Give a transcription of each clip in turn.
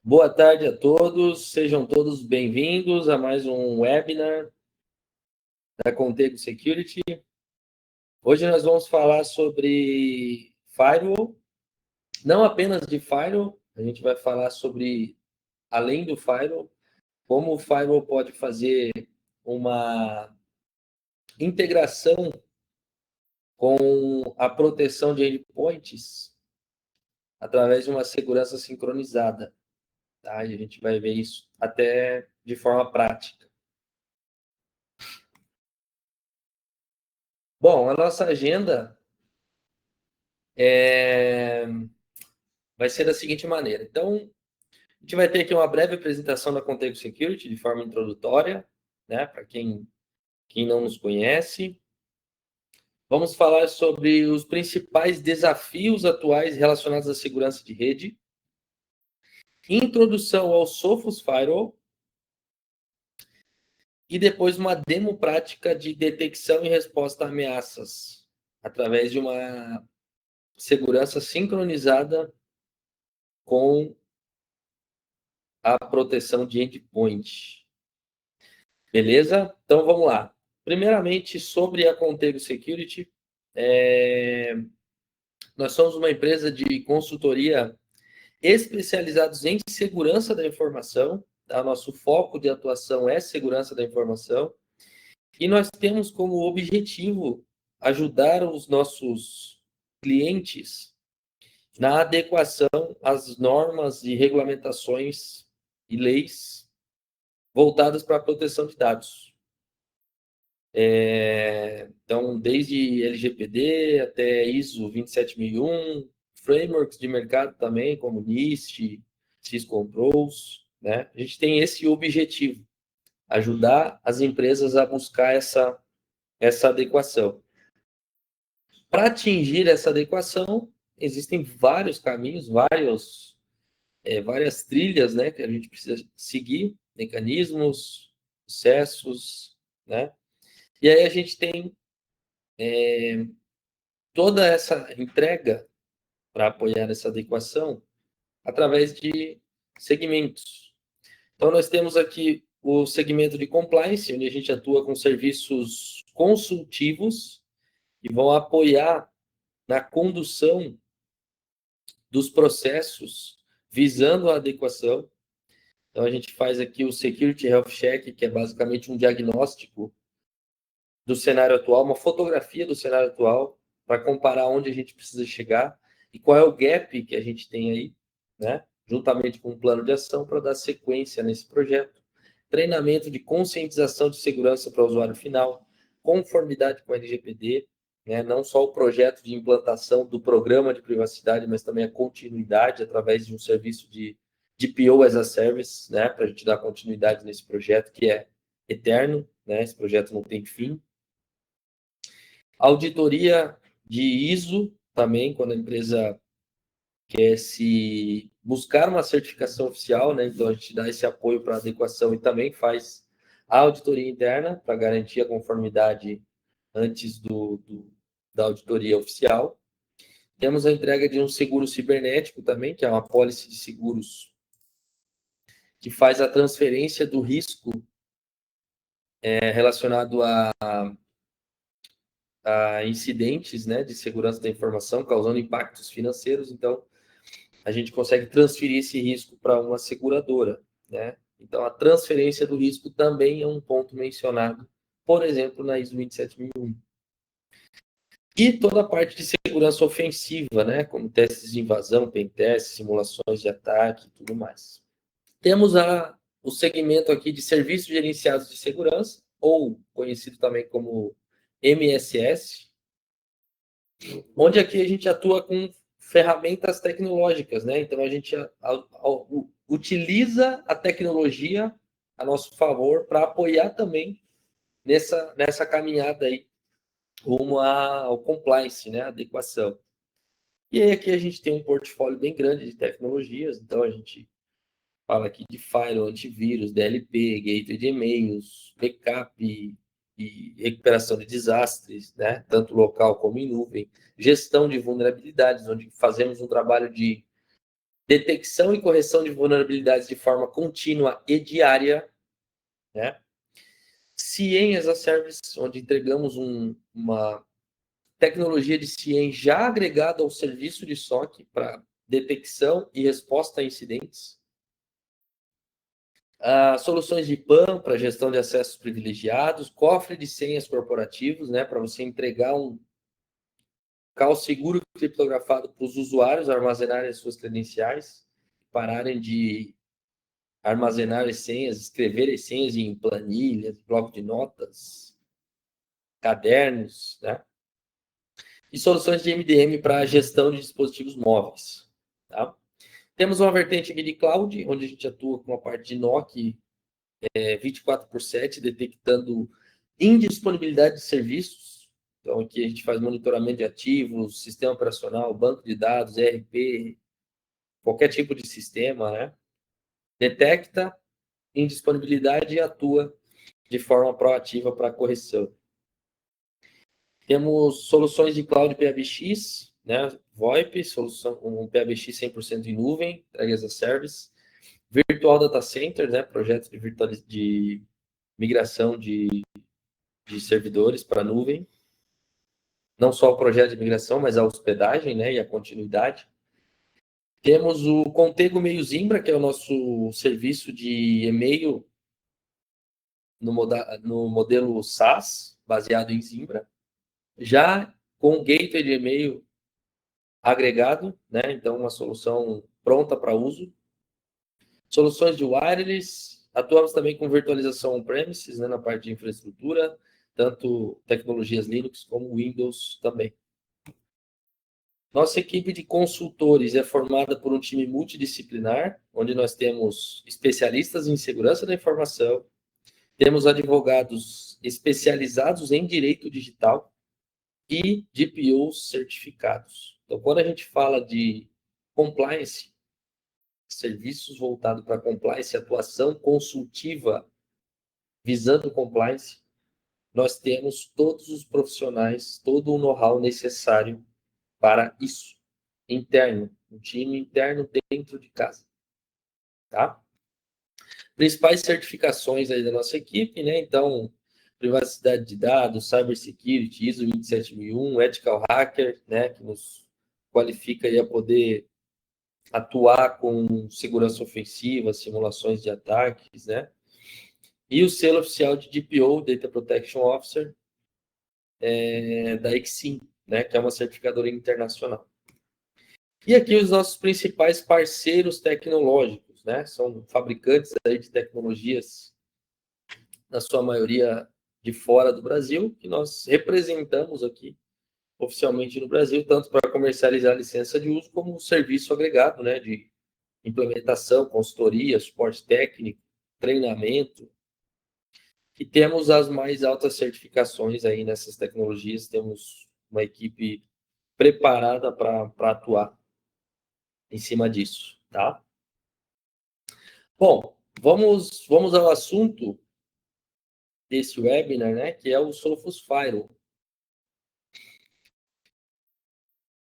Boa tarde a todos, sejam todos bem-vindos a mais um webinar da Contego Security. Hoje nós vamos falar sobre Firewall, não apenas de Firewall, a gente vai falar sobre, além do Firewall, como o Firewall pode fazer uma integração com a proteção de endpoints através de uma segurança sincronizada. Tá? E a gente vai ver isso até de forma prática. Bom, a nossa agenda vai ser da seguinte maneira. Então, a gente vai ter aqui uma breve apresentação da Contego Security, de forma introdutória, né, para quem não nos conhece. Vamos falar sobre os principais desafios atuais relacionados à segurança de rede, introdução ao Sophos Firewall, e depois uma demo prática de detecção e resposta a ameaças, através de uma segurança sincronizada com a proteção de endpoint. Beleza? Então, vamos lá. Primeiramente, sobre a Contego Security, nós somos uma empresa de consultoria especializados em segurança da informação. Tá? Nosso foco de atuação é segurança da informação. E nós temos como objetivo ajudar os nossos clientes na adequação às normas e regulamentações e leis voltadas para a proteção de dados. Então, desde LGPD até ISO 27001, frameworks de mercado também, como NIST, SysControls, né? A gente tem esse objetivo, ajudar as empresas a buscar essa adequação. Para atingir essa adequação, existem vários caminhos, várias trilhas, né, que a gente precisa seguir, mecanismos, processos, né? E aí a gente tem toda essa entrega para apoiar essa adequação através de segmentos. Então, nós temos aqui o segmento de compliance, onde a gente atua com serviços consultivos que vão apoiar na condução dos processos visando a adequação. Então, a gente faz aqui o Security Health Check, que é basicamente um diagnóstico do cenário atual, uma fotografia do cenário atual, para comparar onde a gente precisa chegar e qual é o gap que a gente tem aí, né? Juntamente com um plano de ação para dar sequência nesse projeto. Treinamento de conscientização de segurança para o usuário final, conformidade com a LGPD, né? Não só o projeto de implantação do programa de privacidade, mas também a continuidade através de um serviço de DPO as a Service, né? Para a gente dar continuidade nesse projeto que é eterno, né? Esse projeto não tem fim. Auditoria de ISO também, quando a empresa quer se buscar uma certificação oficial, né? Então a gente dá esse apoio para adequação e também faz a auditoria interna para garantir a conformidade antes da auditoria oficial. Temos a entrega de um seguro cibernético também, que é uma pólice de seguros que faz a transferência do risco relacionado a incidentes, né, de segurança da informação, causando impactos financeiros. Então, a gente consegue transferir esse risco para uma seguradora, né? Então, a transferência do risco também é um ponto mencionado, por exemplo, na ISO 27001. E toda a parte de segurança ofensiva, né, como testes de invasão, pentest, simulações de ataque e tudo mais. Temos o segmento aqui de serviços gerenciados de segurança, ou conhecido também como MSS, onde aqui a gente atua com ferramentas tecnológicas, né? Então a gente utiliza a tecnologia a nosso favor para apoiar também nessa caminhada aí rumo ao compliance, né? Adequação. E aí aqui a gente tem um portfólio bem grande de tecnologias, então a gente fala aqui de firewall, antivírus, DLP, gateway de e-mails, backup e recuperação de desastres, né? Tanto local como em nuvem, gestão de vulnerabilidades, onde fazemos um trabalho de detecção e correção de vulnerabilidades de forma contínua e diária, né? CIEM as a Service, onde entregamos uma tecnologia de CIEM já agregada ao serviço de SOC para detecção e resposta a incidentes. Soluções de PAM para gestão de acessos privilegiados, cofre de senhas corporativos, né, para você entregar um local seguro criptografado para os usuários armazenarem as suas credenciais, pararem de armazenar as senhas, escrever as senhas em planilhas, bloco de notas, cadernos, né? E soluções de MDM para gestão de dispositivos móveis, tá? Temos uma vertente aqui de cloud, onde a gente atua com a parte de NOC 24/7, detectando indisponibilidade de serviços. Então, aqui a gente faz monitoramento de ativos, sistema operacional, banco de dados, ERP, qualquer tipo de sistema, né? Detecta indisponibilidade e atua de forma proativa para correção. Temos soluções de cloud PBX, né? VoIP, solução, um PBX 100% em nuvem, entrega as a service. Virtual Data Center, né? Projeto de migração de servidores para nuvem. Não só o projeto de migração, mas a hospedagem, né? E a continuidade. Temos o Contego Meio Zimbra, que é o nosso serviço de e-mail no modelo SaaS, baseado em Zimbra. Já com gateway de e-mail agregado, né? Então, uma solução pronta para uso. Soluções de wireless, atuamos também com virtualização on-premises, né, na parte de infraestrutura, tanto tecnologias Linux como Windows também. Nossa equipe de consultores é formada por um time multidisciplinar, onde nós temos especialistas em segurança da informação, temos advogados especializados em direito digital e DPOs certificados. Então, quando a gente fala de compliance, serviços voltados para compliance, atuação consultiva visando compliance, nós temos todos os profissionais, todo o know-how necessário para isso, interno, um time interno dentro de casa, tá? Principais certificações aí da nossa equipe, né? Então, privacidade de dados, cybersecurity, ISO 27001, ethical hacker, né? Que nos qualifica aí a poder atuar com segurança ofensiva, simulações de ataques, né? E o selo oficial de DPO, Data Protection Officer, da Exim, né? Que é uma certificadora internacional. E aqui os nossos principais parceiros tecnológicos, né? São fabricantes aí de tecnologias, na sua maioria de fora do Brasil, que nós representamos aqui oficialmente no Brasil, tanto para comercializar a licença de uso, como o serviço agregado, né? De implementação, consultoria, suporte técnico, treinamento. E temos as mais altas certificações aí nessas tecnologias, temos uma equipe preparada para atuar em cima disso, tá? Bom, vamos ao assunto desse webinar, né, que é o Sophos Firewall.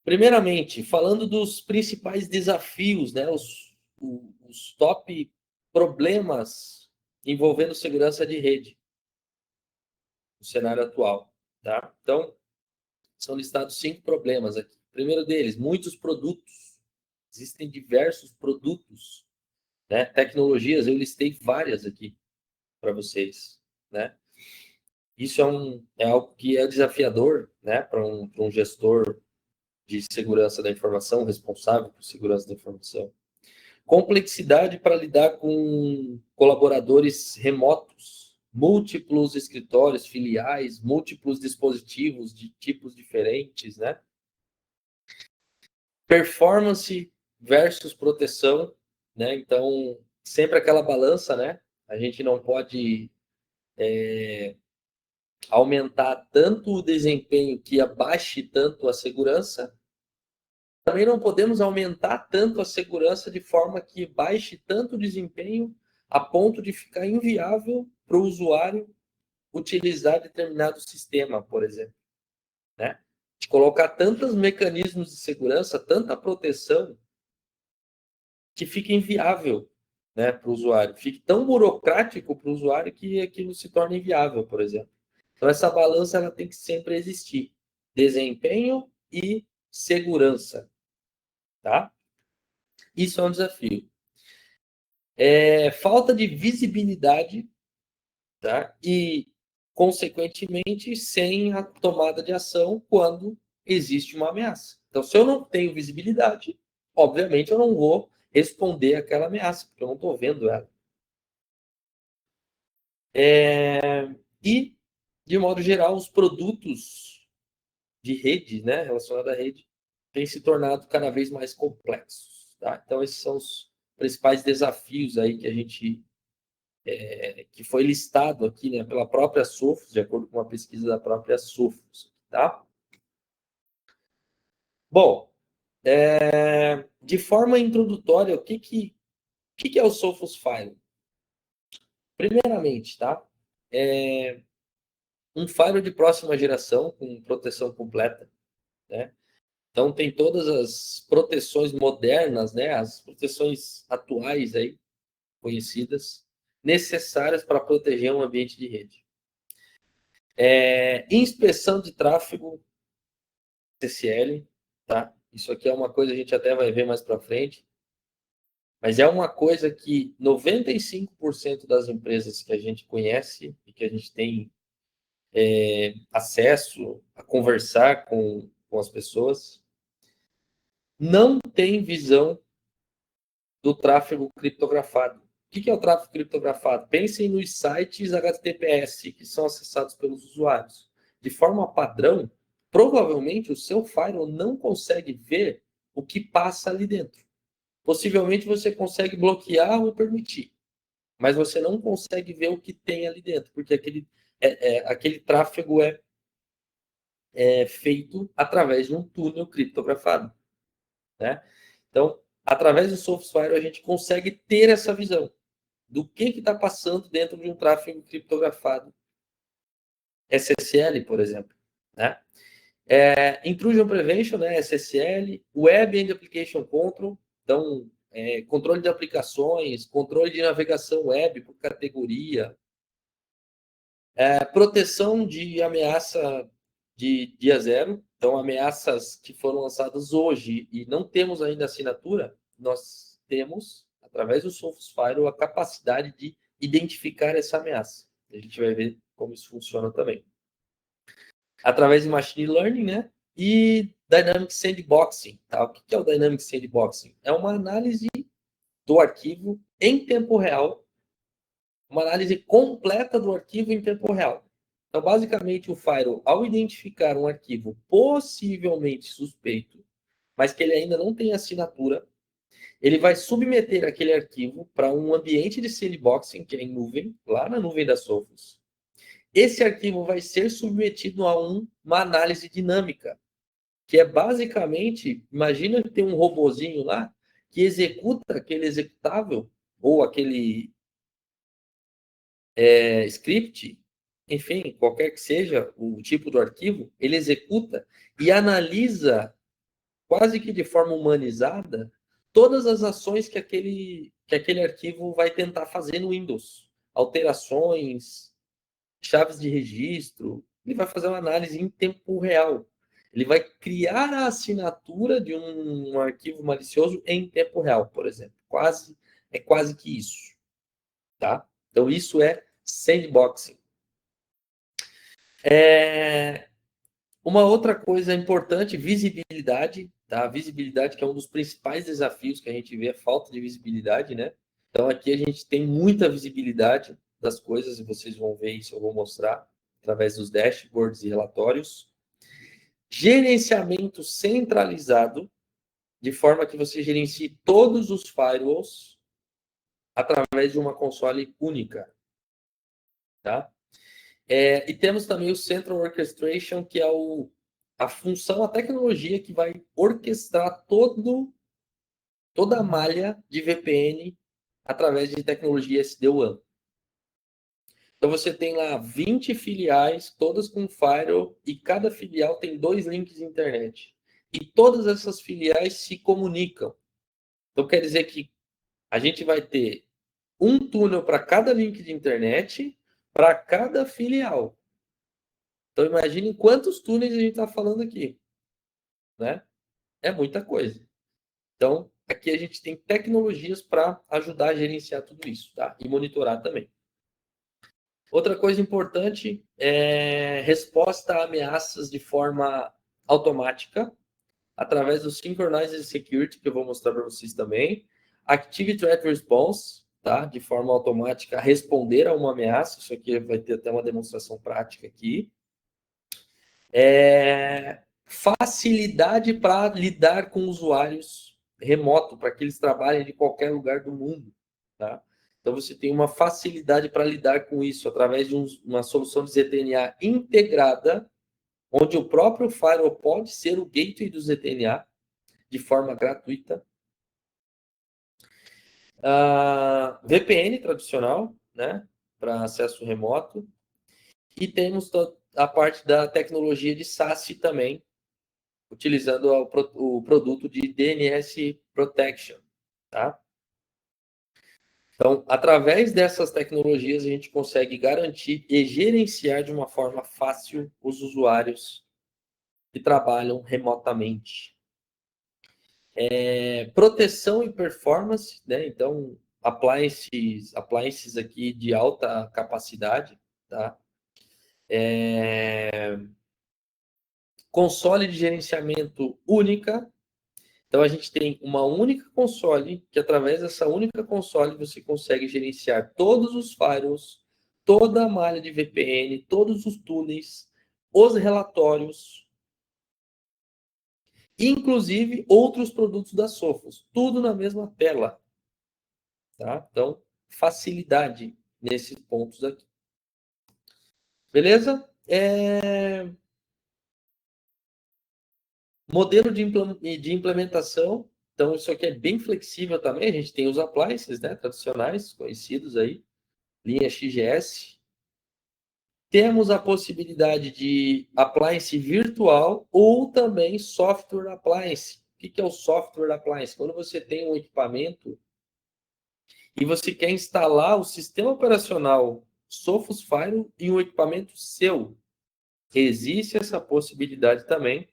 Primeiramente, falando dos principais desafios, né, os top problemas envolvendo segurança de rede no cenário atual, tá? Então, são listados 5 problemas aqui. O primeiro deles, muitos produtos. Existem diversos produtos, né? Tecnologias, eu listei várias aqui para vocês, né? Isso é algo que é desafiador, né, para um gestor de segurança da informação, responsável por segurança da informação. Complexidade para lidar com colaboradores remotos, múltiplos escritórios, filiais, múltiplos dispositivos de tipos diferentes, né? Performance versus proteção, né? Então, sempre aquela balança, né? A gente não pode aumentar tanto o desempenho que abaixe tanto a segurança. Também não podemos aumentar tanto a segurança de forma que baixe tanto o desempenho a ponto de ficar inviável para o usuário utilizar determinado sistema, por exemplo, né? De colocar tantos mecanismos de segurança, tanta proteção que fica inviável, né, para o usuário. Fique tão burocrático para o usuário que aquilo se torna inviável, por exemplo. Então, essa balança ela tem que sempre existir. Desempenho e segurança. Tá? Isso é um desafio. Falta de visibilidade, tá? E, consequentemente, sem a tomada de ação quando existe uma ameaça. Então, se eu não tenho visibilidade, obviamente eu não vou responder aquela ameaça, porque eu não estou vendo ela. E, de modo geral, os produtos de rede, né, relacionados à rede, têm se tornado cada vez mais complexos. Tá? Então, esses são os principais desafios aí que a gente que foi listado aqui, né, pela própria Sophos, de acordo com uma pesquisa da própria Sophos, tá? Bom, de forma introdutória, o que é o Sophos File? Primeiramente, tá? Um firewall de próxima geração com proteção completa, né? Então tem todas as proteções modernas, né? As proteções atuais aí conhecidas necessárias para proteger um ambiente de rede. Inspeção de tráfego SSL, tá? Isso aqui é uma coisa que a gente até vai ver mais para frente, mas é uma coisa que 95% das empresas que a gente conhece e que a gente tem acesso a conversar com as pessoas, não tem visão do tráfego criptografado. O que é o tráfego criptografado? Pensem nos sites HTTPS que são acessados pelos usuários. De forma padrão, provavelmente o seu firewall não consegue ver o que passa ali dentro. Possivelmente você consegue bloquear ou permitir, mas você não consegue ver o que tem ali dentro, porque aquele tráfego é feito através de um túnel criptografado, né? Então, através do Sophos-Firewall, a gente consegue ter essa visão do que está passando dentro de um tráfego criptografado SSL, por exemplo, né? Intrusion Prevention, né, SSL, Web and Application Control, então, controle de aplicações, controle de navegação web por categoria, proteção de ameaça de dia zero, então, ameaças que foram lançadas hoje e não temos ainda assinatura, nós temos, através do Sophos Firewall, a capacidade de identificar essa ameaça. A gente vai ver como isso funciona também. Através de Machine Learning, né? E Dynamic Sandboxing. Tá? O que é o Dynamic Sandboxing? É uma análise do arquivo em tempo real, uma análise completa do arquivo em tempo real. Então, basicamente, o firewall, ao identificar um arquivo possivelmente suspeito, mas que ele ainda não tem assinatura, ele vai submeter aquele arquivo para um ambiente de sandboxing, que é em nuvem, lá na nuvem da Sophos. Esse arquivo vai ser submetido a uma análise dinâmica, que é basicamente, imagina que tem um robozinho lá que executa aquele executável ou aquele script, enfim, qualquer que seja o tipo do arquivo, ele executa e analisa quase que de forma humanizada todas as ações que aquele arquivo vai tentar fazer no Windows. Alterações, chaves de registro, ele vai fazer uma análise em tempo real. Ele vai criar a assinatura de um arquivo malicioso em tempo real, por exemplo. É quase que isso, tá? Então, isso é sandboxing. Uma outra coisa importante, visibilidade, tá? Visibilidade, que é um dos principais desafios que a gente vê, a falta de visibilidade, né? Então, aqui a gente tem muita visibilidade das coisas, e vocês vão ver isso, eu vou mostrar, através dos dashboards e relatórios. Gerenciamento centralizado, de forma que você gerencie todos os firewalls através de uma console única, tá? E temos também o Central Orchestration, que é a função, a tecnologia que vai orquestrar toda a malha de VPN através de tecnologia SD-WAN. Então, você tem lá 20 filiais, todas com firewall, e cada filial tem 2 links de internet. E todas essas filiais se comunicam. Então, quer dizer que a gente vai ter um túnel para cada link de internet, para cada filial. Então, imagine quantos túneis a gente está falando aqui, né? É muita coisa. Então, aqui a gente tem tecnologias para ajudar a gerenciar tudo isso, tá? E monitorar também. Outra coisa importante é resposta a ameaças de forma automática, através do Synchronized Security, que eu vou mostrar para vocês também. Active Threat Response, tá? De forma automática, responder a uma ameaça. Isso aqui vai ter até uma demonstração prática aqui. Facilidade para lidar com usuários remoto, para que eles trabalhem de qualquer lugar do mundo, tá? Então, você tem uma facilidade para lidar com isso através de uma solução de ZTNA integrada, onde o próprio firewall pode ser o gateway do ZTNA de forma gratuita. VPN tradicional, né, para acesso remoto. E temos a parte da tecnologia de SASE também, utilizando o produto de DNS Protection, tá? Então, através dessas tecnologias, a gente consegue garantir e gerenciar de uma forma fácil os usuários que trabalham remotamente. Proteção e performance, né? Então, appliances aqui de alta capacidade, tá? Console de gerenciamento única. Então, a gente tem uma única console, que através dessa única console você consegue gerenciar todos os firewalls, toda a malha de VPN, todos os túneis, os relatórios, inclusive outros produtos da Sophos, tudo na mesma tela. Tá? Então, facilidade nesses pontos aqui. Beleza? Modelo de implementação. Então, isso aqui é bem flexível também. A gente tem os appliances, né, tradicionais, conhecidos aí, linha XGS. Temos a possibilidade de appliance virtual ou também software appliance. O que é o software appliance? Quando você tem um equipamento e você quer instalar o sistema operacional Sophos Firewall em um equipamento seu. Existe essa possibilidade também,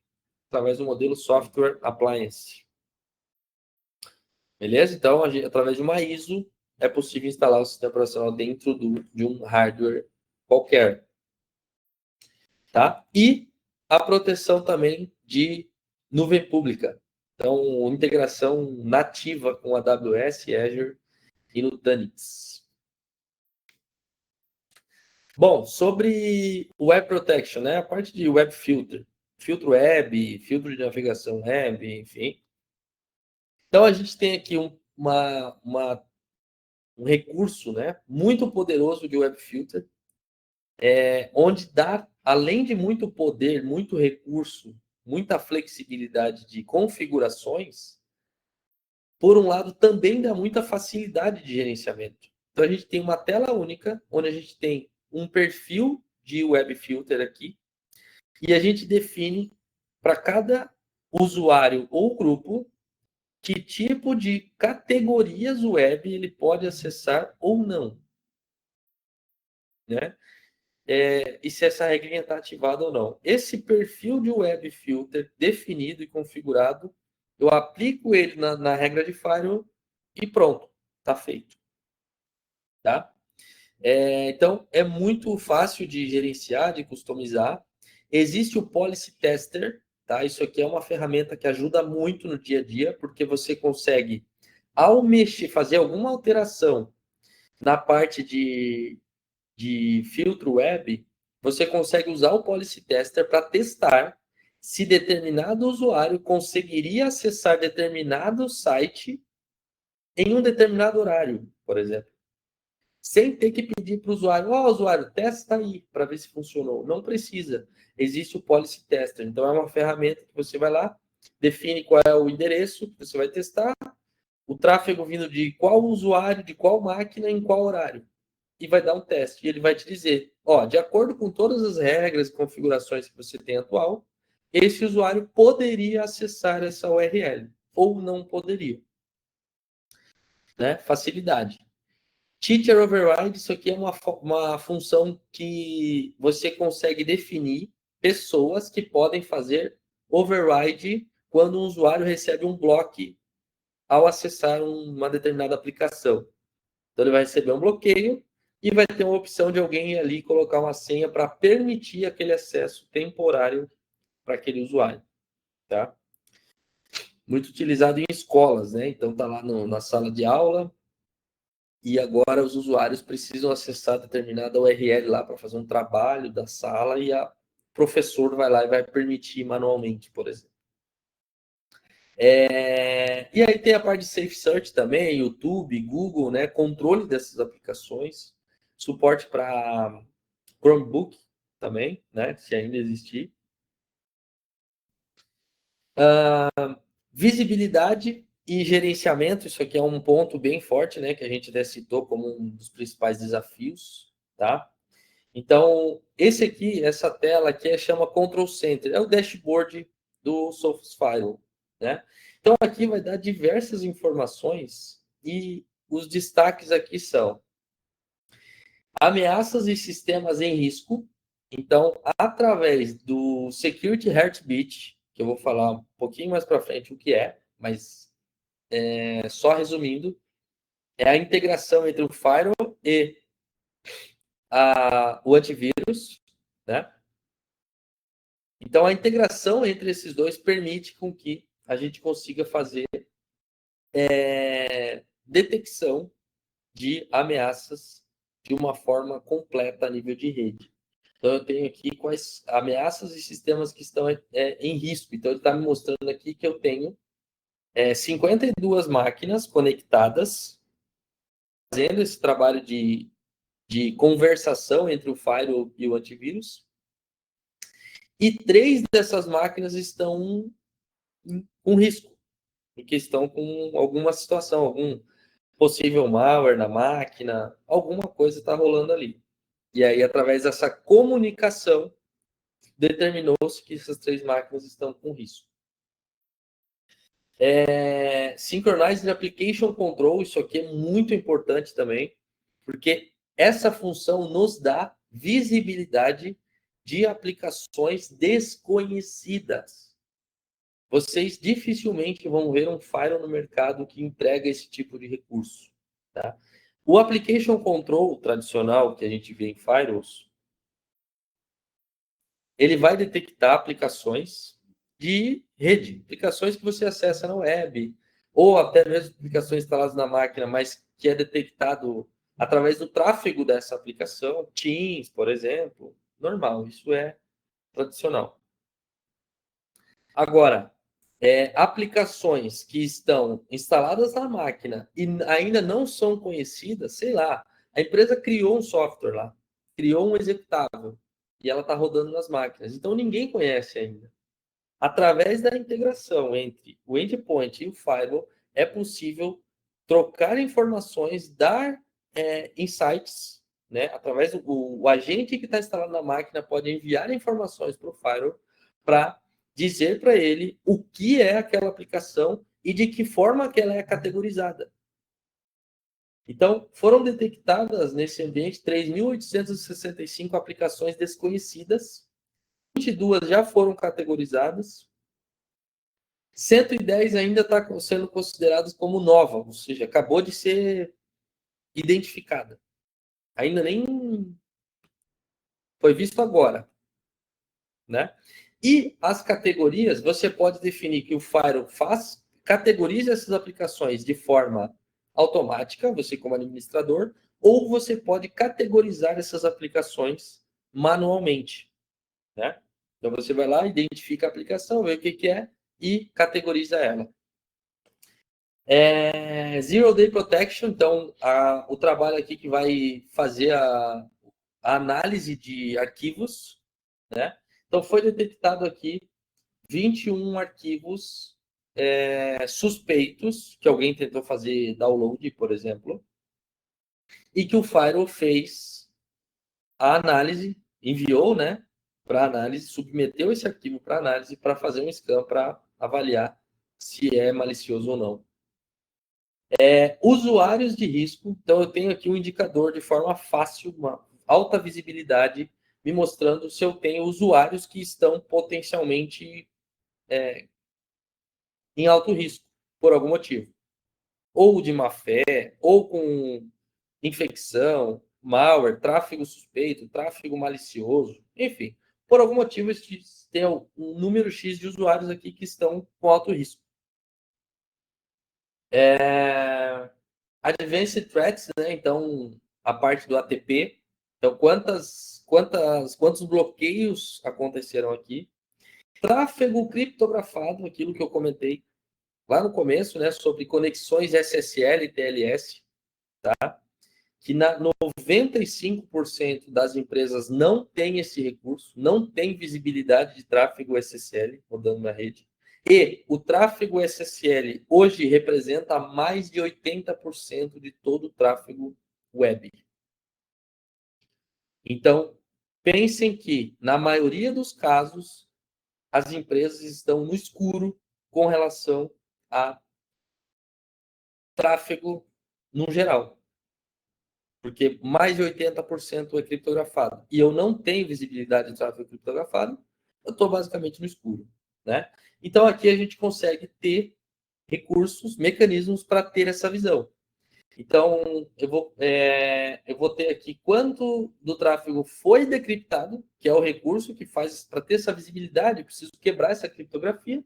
através do modelo Software Appliance. Beleza? Então, através de uma ISO, é possível instalar o sistema operacional dentro de um hardware qualquer. Tá? E a proteção também de nuvem pública. Então, integração nativa com AWS, Azure e Nutanix. Bom, sobre Web Protection, né? A parte de Web Filter, filtro web, filtro de navegação web, enfim. Então, a gente tem aqui um recurso, né, muito poderoso de Web Filter, onde dá, além de muito poder, muito recurso, muita flexibilidade de configurações, por um lado, também dá muita facilidade de gerenciamento. Então, a gente tem uma tela única, onde a gente tem um perfil de Web Filter aqui, e a gente define para cada usuário ou grupo que tipo de categorias web ele pode acessar ou não, né? E se essa regrinha está ativada ou não. Esse perfil de Web Filter definido e configurado, eu aplico ele na regra de firewall e pronto, está feito. Tá? Então, é muito fácil de gerenciar, de customizar. Existe o Policy Tester, tá? Isso aqui é uma ferramenta que ajuda muito no dia a dia, porque você consegue, ao mexer, fazer alguma alteração na parte de filtro web, você consegue usar o Policy Tester para testar se determinado usuário conseguiria acessar determinado site em um determinado horário, por exemplo. Sem ter que pedir para o usuário, usuário, testa aí para ver se funcionou. Não precisa. Existe o Policy Tester. Então, é uma ferramenta que você vai lá, define qual é o endereço que você vai testar, o tráfego vindo de qual usuário, de qual máquina, em qual horário. E vai dar um teste. E ele vai te dizer, de acordo com todas as regras e configurações que você tem atual, esse usuário poderia acessar essa URL ou não poderia. né? Facilidade. Teacher override, isso aqui é uma função que você consegue definir pessoas que podem fazer override quando o usuário recebe um bloco ao acessar uma determinada aplicação. Então, ele vai receber um bloqueio e vai ter uma opção de alguém ali colocar uma senha para permitir aquele acesso temporário para aquele usuário, tá? Muito utilizado em escolas, né? Então, tá lá na sala de aula e agora os usuários precisam acessar determinada URL lá para fazer um trabalho da sala e o professor vai lá e vai permitir manualmente, por exemplo. E aí tem a parte de Safe Search também, YouTube, Google, né? Controle dessas aplicações, suporte para Chromebook também, né? Se ainda existir. Visibilidade e gerenciamento, isso aqui é um ponto bem forte, né? Que a gente até citou como um dos principais desafios, tá? Então, essa tela aqui chama Control Center, é o dashboard do Sophos Firewall, né? Então, aqui vai dar diversas informações e os destaques aqui são ameaças e sistemas em risco. Então, através do Security Heartbeat, que eu vou falar um pouquinho mais para frente o que é, mas só resumindo, é a integração entre o firewall e o antivírus, né? Então, a integração entre esses dois permite com que a gente consiga fazer detecção de ameaças de uma forma completa a nível de rede. Então, eu tenho aqui quais ameaças e sistemas que estão em risco. Então, ele está me mostrando aqui que eu tenho 52 máquinas conectadas, fazendo esse trabalho de conversação entre o firewall e o antivírus. E 3 dessas máquinas estão com risco, porque estão com alguma situação, algum possível malware na máquina, alguma coisa está rolando ali. E aí, através dessa comunicação, determinou-se que essas 3 máquinas estão com risco. Synchronized Application Control, isso aqui é muito importante também, porque essa função nos dá visibilidade de aplicações desconhecidas. Vocês dificilmente vão ver um firewall no mercado que entrega esse tipo de recurso, tá? O Application Control tradicional que a gente vê em firewalls, ele vai detectar aplicações de rede, aplicações que você acessa na web, ou até mesmo aplicações instaladas na máquina, mas que é detectado através do tráfego dessa aplicação, Teams, por exemplo, normal, isso é tradicional. Agora, aplicações que estão instaladas na máquina e ainda não são conhecidas, sei lá, a empresa criou um software lá, criou um executável, e ela está rodando nas máquinas. Então, ninguém conhece ainda. Através da integração entre o endpoint e o firewall, é possível trocar informações, dar insights, né? Através do agente que está instalado na máquina pode enviar informações para o firewall para dizer para ele o que é aquela aplicação e de que forma que ela é categorizada. Então, foram detectadas nesse ambiente 3.865 aplicações desconhecidas, 22 já foram categorizadas, 110 ainda está sendo consideradas como nova, ou seja, acabou de ser identificada. Ainda nem foi visto agora, né? E as categorias, você pode definir que o Firewall categoriza essas aplicações de forma automática, você como administrador, ou você pode categorizar essas aplicações manualmente, né? Então você vai lá, identifica a aplicação, vê o que é e categoriza ela. Zero Day Protection, então o trabalho aqui que vai fazer a análise de arquivos, né? Então foi detectado aqui 21 arquivos suspeitos, que alguém tentou fazer download, por exemplo, e que o Firewall fez a análise, enviou, né, para análise, submeteu esse arquivo para análise para fazer um scan para avaliar se é malicioso ou não. Usuários de risco. Então, eu tenho aqui um indicador de forma fácil, uma alta visibilidade, me mostrando se eu tenho usuários que estão potencialmente em alto risco, por algum motivo. Ou de má fé, ou com infecção, malware, tráfego suspeito, tráfego malicioso, enfim. Por algum motivo, tem um número X de usuários aqui que estão com alto risco. Advanced Threats, né? Então, a parte do ATP. Então, quantos bloqueios aconteceram aqui? Tráfego criptografado, aquilo que eu comentei lá no começo, né? Sobre conexões SSL e TLS, tá? Que 95% das empresas não tem esse recurso, não tem visibilidade de tráfego SSL rodando na rede. E o tráfego SSL hoje representa mais de 80% de todo o tráfego web. Então, pensem que, na maioria dos casos, as empresas estão no escuro com relação a tráfego no geral. Porque mais de 80% é criptografado. E eu não tenho visibilidade de tráfego criptografado, eu estou basicamente no escuro, né? Então, aqui a gente consegue ter recursos, mecanismos para ter essa visão. Então, eu vou ter aqui quanto do tráfego foi decriptado, que é o recurso que faz para ter essa visibilidade, eu preciso quebrar essa criptografia,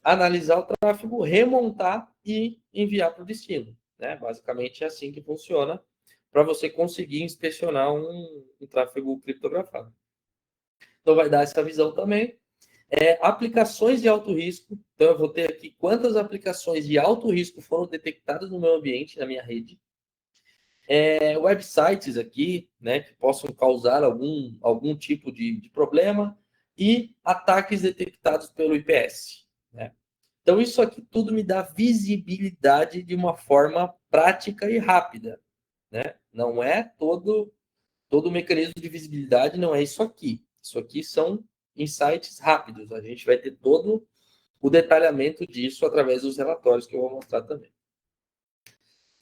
analisar o tráfego, remontar e enviar para o destino. Né? Basicamente é assim que funciona para você conseguir inspecionar um tráfego criptografado. Então, vai dar essa visão também. Aplicações de alto risco. Então, eu vou ter aqui quantas aplicações de alto risco foram detectadas no meu ambiente, na minha rede. Websites aqui, né, que possam causar algum tipo de problema. E ataques detectados pelo IPS. Né? Então, isso aqui tudo me dá visibilidade de uma forma prática e rápida. Né? Não é todo o mecanismo de visibilidade, não é isso aqui. Isso aqui são insights rápidos. A gente vai ter todo o detalhamento disso através dos relatórios que eu vou mostrar também.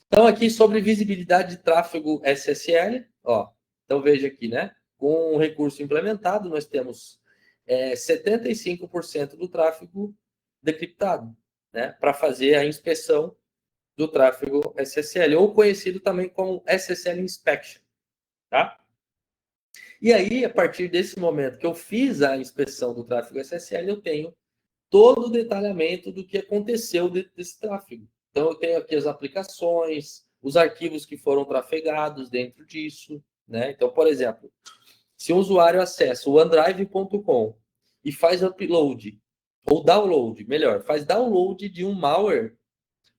Então, aqui sobre visibilidade de tráfego SSL, ó. Então, veja aqui, né? Com o recurso implementado, nós temos 75% do tráfego decriptado, né? Para fazer a inspeção do tráfego SSL, ou conhecido também como SSL Inspection, tá? E aí, a partir desse momento que eu fiz a inspeção do tráfego SSL, eu tenho todo o detalhamento do que aconteceu desse tráfego. Então, eu tenho aqui as aplicações, os arquivos que foram trafegados dentro disso. Né? Então, por exemplo, se um usuário acessa o OneDrive.com e faz upload, ou download, melhor, faz download de um malware,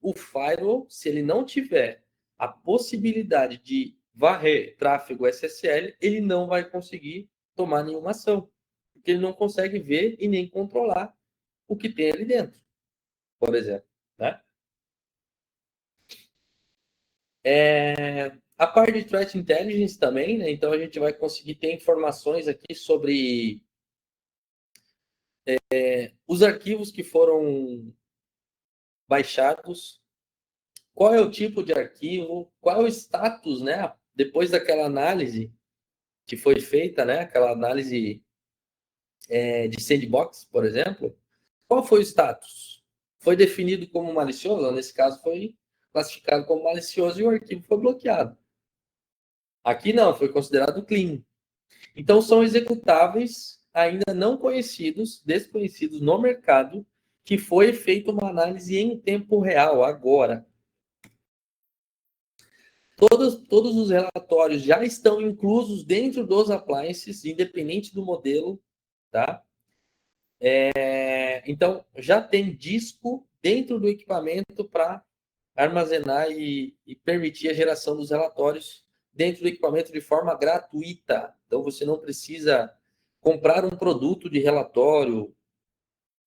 o firewall, se ele não tiver a possibilidade de varrer tráfego SSL, ele não vai conseguir tomar nenhuma ação, porque ele não consegue ver e nem controlar o que tem ali dentro, por exemplo. Né? A parte de Threat Intelligence também, né? Então a gente vai conseguir ter informações aqui sobre os arquivos que foram baixados, qual é o tipo de arquivo, qual é o status, né? Depois daquela análise que foi feita, né? Aquela análise de sandbox, por exemplo, qual foi o status? Foi definido como malicioso? Nesse caso, foi classificado como malicioso e o arquivo foi bloqueado. Aqui não, foi considerado clean. Então, são executáveis ainda não conhecidos, desconhecidos no mercado, que foi feita uma análise em tempo real, agora. Todos os relatórios já estão inclusos dentro dos appliances, independente do modelo, tá? Então, já tem disco dentro do equipamento para armazenar e permitir a geração dos relatórios dentro do equipamento de forma gratuita. Então, você não precisa comprar um produto de relatório,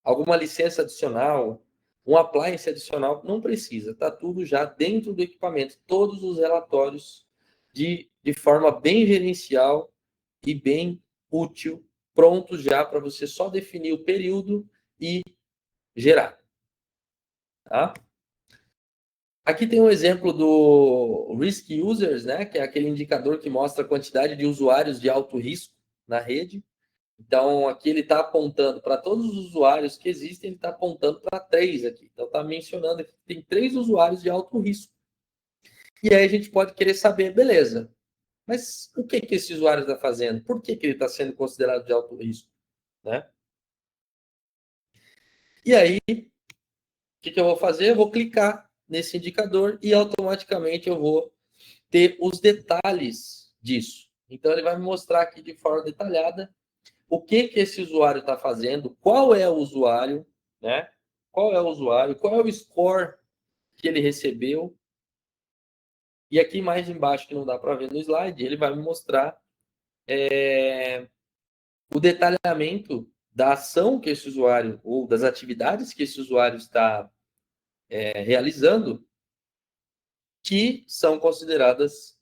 alguma licença adicional, um appliance adicional, não precisa. Está tudo já dentro do equipamento. Todos os relatórios de forma bem gerencial e bem útil, prontos já para você só definir o período e gerar. Tá? Aqui tem um exemplo do Risk Users, né, que é aquele indicador que mostra a quantidade de usuários de alto risco na rede. Então, aqui ele está apontando para todos os usuários que existem, ele está apontando para 3 aqui. Então, está mencionando que tem 3 usuários de alto risco. E aí a gente pode querer saber, beleza, mas o que esse usuário está fazendo? Por que ele está sendo considerado de alto risco? Né? E aí, o que eu vou fazer? Eu vou clicar nesse indicador e automaticamente eu vou ter os detalhes disso. Então, ele vai me mostrar aqui de forma detalhada o que esse usuário está fazendo, qual é o usuário, né? Qual é o usuário, qual é o score que ele recebeu. E aqui mais embaixo, que não dá para ver no slide, ele vai me mostrar o detalhamento da ação que esse usuário, ou das atividades que esse usuário está realizando, que são consideradas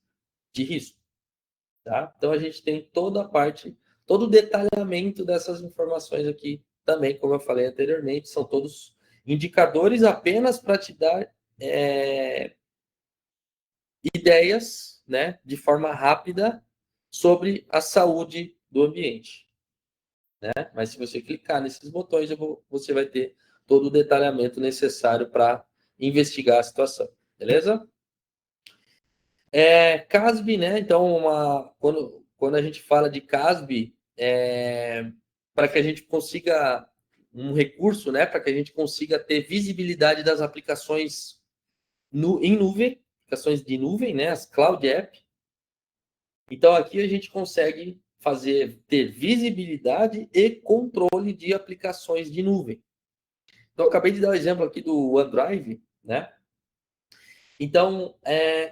de risco. Tá? Então, a gente tem toda a parte, todo o detalhamento dessas informações aqui também, como eu falei anteriormente, são todos indicadores apenas para te dar ideias, né, de forma rápida sobre a saúde do ambiente. Né? Mas se você clicar nesses botões, você vai ter todo o detalhamento necessário para investigar a situação. Beleza? CASB, né? Então, quando a gente fala de CASB, para que a gente consiga um recurso, né? Para que a gente consiga ter visibilidade das aplicações em nuvem, aplicações de nuvem, né? As Cloud App. Então, aqui a gente consegue ter visibilidade e controle de aplicações de nuvem. Então, eu acabei de dar o exemplo aqui do OneDrive, né? Então,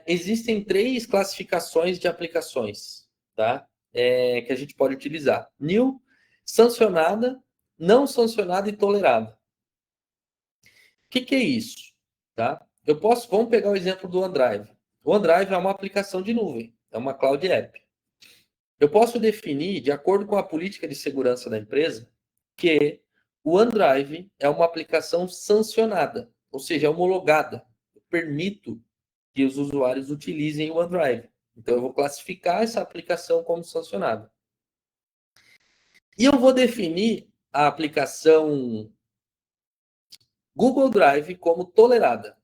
existem 3 classificações de aplicações, tá? Que a gente pode utilizar. New, sancionada, não sancionada e tolerada. O que é isso? Tá? Vamos pegar o exemplo do OneDrive. O OneDrive é uma aplicação de nuvem, é uma Cloud App. Eu posso definir, de acordo com a política de segurança da empresa, que o OneDrive é uma aplicação sancionada, ou seja, homologada. Eu permito que os usuários utilizem o OneDrive. Então, eu vou classificar essa aplicação como sancionada. E eu vou definir a aplicação Google Drive como tolerada.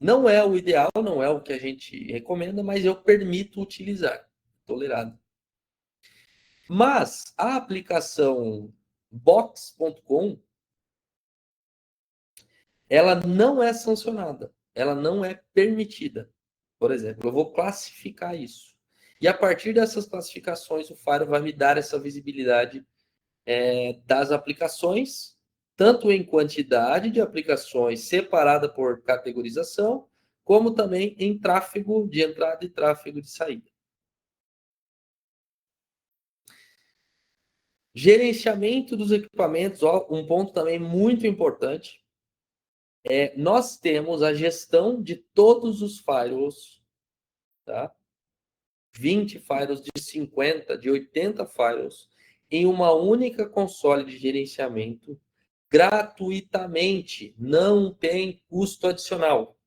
Não é o ideal, não é o que a gente recomenda, mas eu permito utilizar. Tolerado. Mas a aplicação Box.com, ela não é sancionada, ela não é permitida. Por exemplo, eu vou classificar isso. E a partir dessas classificações, o Faro vai me dar essa visibilidade das aplicações, tanto em quantidade de aplicações separada por categorização, como também em tráfego de entrada e tráfego de saída. Gerenciamento dos equipamentos, um ponto também muito importante. Nós temos a gestão de todos os firewalls, tá? 20 firewalls, de 50, de 80 firewalls, em uma única console de gerenciamento, gratuitamente, não tem custo adicional,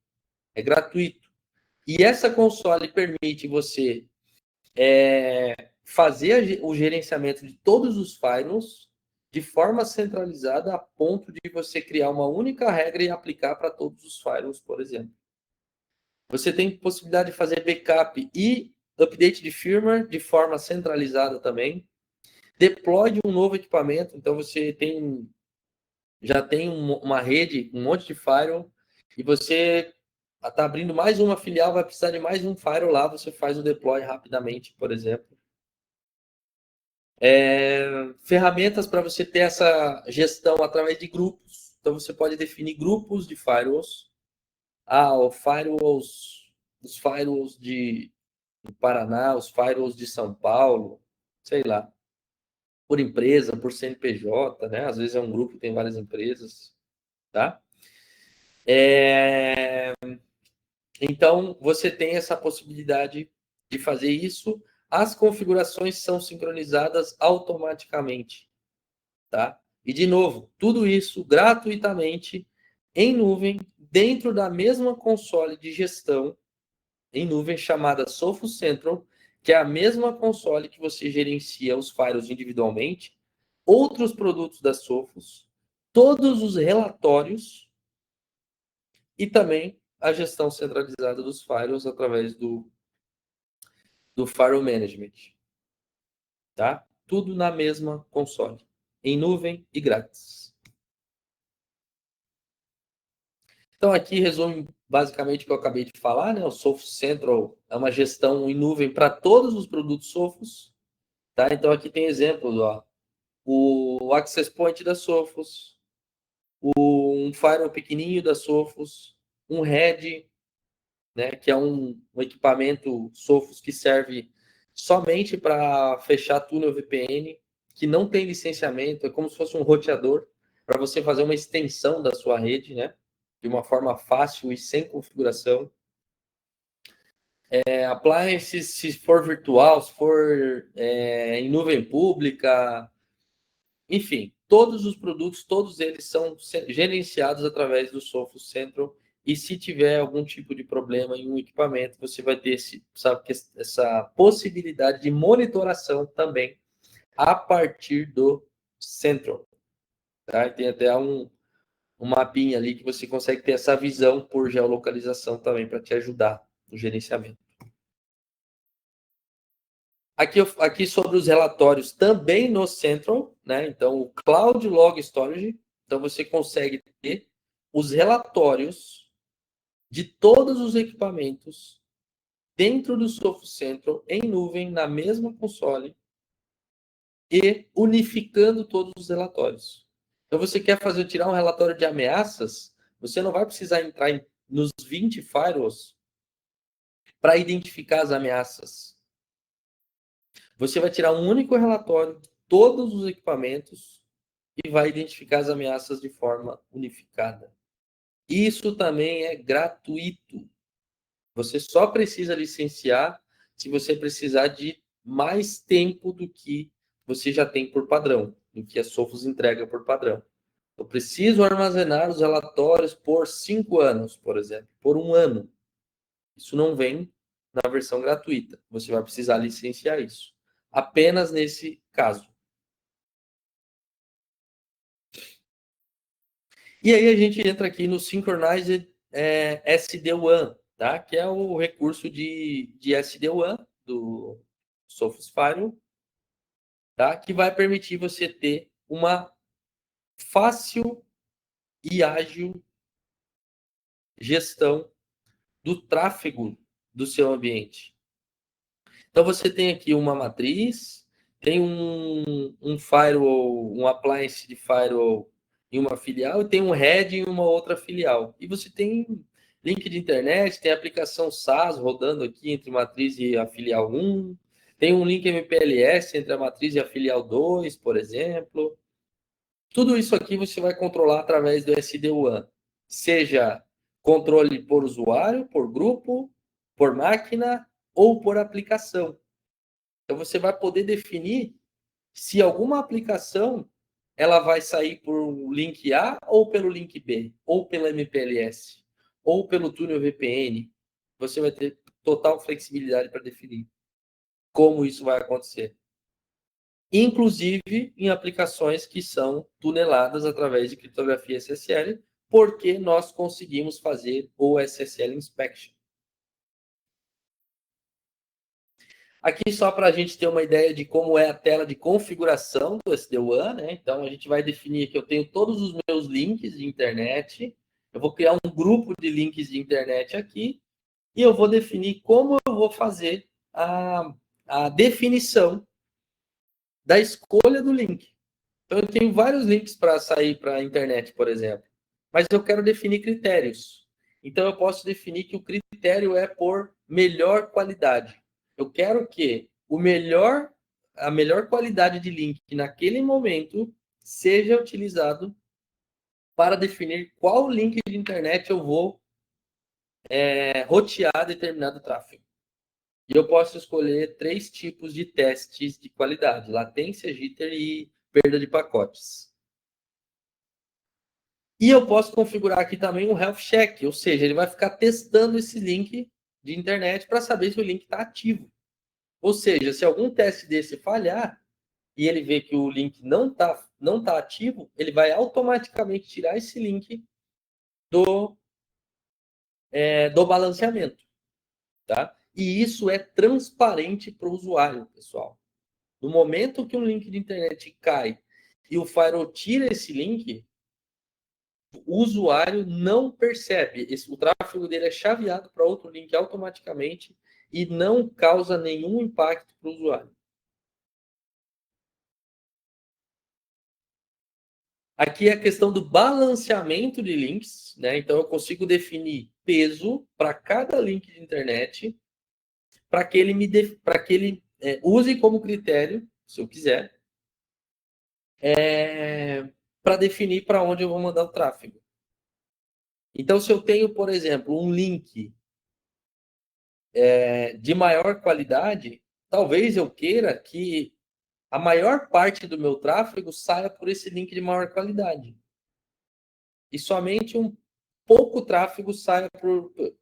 é gratuito. E essa console permite você fazer o gerenciamento de todos os firewalls de forma centralizada a ponto de você criar uma única regra e aplicar para todos os firewalls, por exemplo. Você tem possibilidade de fazer backup e update de firmware de forma centralizada também. Deploy de um novo equipamento, então você já tem uma rede, um monte de firewall, e você está abrindo mais uma filial, vai precisar de mais um firewall lá, você faz o deploy rapidamente, por exemplo. Ferramentas para você ter essa gestão através de grupos. Então, você pode definir grupos de firewalls. Os firewalls do Paraná, os firewalls de São Paulo, sei lá, por empresa, por CNPJ, né? Às vezes é um grupo que tem várias empresas, tá? Então, você tem essa possibilidade de fazer isso. As configurações são sincronizadas automaticamente, tá? E, de novo, tudo isso gratuitamente em nuvem, dentro da mesma console de gestão em nuvem chamada Sophos Central, que é a mesma console que você gerencia os firewalls individualmente, outros produtos da Sophos, todos os relatórios e também a gestão centralizada dos firewalls através do Firewall Management. Tá? Tudo na mesma console, em nuvem e grátis. Então, aqui resume basicamente o que eu acabei de falar, né? O Sophos Central é uma gestão em nuvem para todos os produtos Sophos. Tá? Então, aqui tem exemplos, ó. O Access Point da Sophos, um firewall pequenininho da Sophos, um Red, né, que é um equipamento Sophos que serve somente para fechar túnel VPN, que não tem licenciamento, é como se fosse um roteador para você fazer uma extensão da sua rede, né, de uma forma fácil e sem configuração. Appliances, se for virtual, se for em nuvem pública, enfim, todos os produtos, todos eles são gerenciados através do Sophos Central. E se tiver algum tipo de problema em um equipamento, você vai ter essa possibilidade de monitoração também a partir do Central. Tá? Tem até um mapinha ali que você consegue ter essa visão por geolocalização também para te ajudar no gerenciamento. Aqui sobre os relatórios também no Central, né? Então, o Cloud Log Storage. Então, você consegue ter os relatórios de todos os equipamentos dentro do Sophos Central, em nuvem, na mesma console, e unificando todos os relatórios. Então, você quer tirar um relatório de ameaças, você não vai precisar entrar nos 20 firewalls para identificar as ameaças. Você vai tirar um único relatório de todos os equipamentos e vai identificar as ameaças de forma unificada. Isso também é gratuito. Você só precisa licenciar se você precisar de mais tempo do que você já tem por padrão, do que a Sophos entrega por padrão. Eu preciso armazenar os relatórios por 5 anos, por exemplo, por 1 ano. Isso não vem na versão gratuita. Você vai precisar licenciar isso. Apenas nesse caso. E aí a gente entra aqui no Synchronized SD-WAN, tá? Que é o recurso de SD-WAN do Sophos Firewall, tá? Que vai permitir você ter uma fácil e ágil gestão do tráfego do seu ambiente. Então, você tem aqui uma matriz, tem um firewall, um appliance de firewall em uma filial, e tem um head em uma outra filial. E você tem link de internet, tem aplicação SaaS rodando aqui entre matriz e a filial 1, tem um link MPLS entre a matriz e a filial 2, por exemplo. Tudo isso aqui você vai controlar através do SD-WAN. Seja controle por usuário, por grupo, por máquina ou por aplicação. Então, você vai poder definir se alguma aplicação ela vai sair por link A ou pelo link B, ou pela MPLS, ou pelo túnel VPN. Você vai ter total flexibilidade para definir como isso vai acontecer. Inclusive em aplicações que são tuneladas através de criptografia SSL, porque nós conseguimos fazer o SSL Inspection. Aqui só para a gente ter uma ideia de como é a tela de configuração do SD-WAN, né? Então a gente vai definir que eu tenho todos os meus links de internet, eu vou criar um grupo de links de internet aqui, e eu vou definir como eu vou fazer a definição da escolha do link. Então eu tenho vários links para sair para a internet, por exemplo, mas eu quero definir critérios. Então eu posso definir que o critério é por melhor qualidade. Eu quero que a melhor qualidade de link naquele momento seja utilizado para definir qual link de internet eu vou rotear determinado tráfego. E eu posso escolher 3 tipos de testes de qualidade: latência, jitter e perda de pacotes. E eu posso configurar aqui também um health check, ou seja, ele vai ficar testando esse link de internet para saber se o link está ativo. Ou seja, se algum teste desse falhar e ele vê que o link não tá ativo, ele vai automaticamente tirar esse link do balanceamento. Tá? E isso é transparente para o usuário, pessoal. No momento que um link de internet cai e o firewall tira esse link, o usuário não percebe. O tráfego dele é chaveado para outro link automaticamente e não causa nenhum impacto para o usuário. Aqui é a questão do balanceamento de links, né? Então eu consigo definir peso para cada link de internet para que ele use como critério, se eu quiser, para definir para onde eu vou mandar o tráfego. Então, se eu tenho, por exemplo, um link de maior qualidade, talvez eu queira que a maior parte do meu tráfego saia por esse link de maior qualidade. E somente um pouco tráfego saia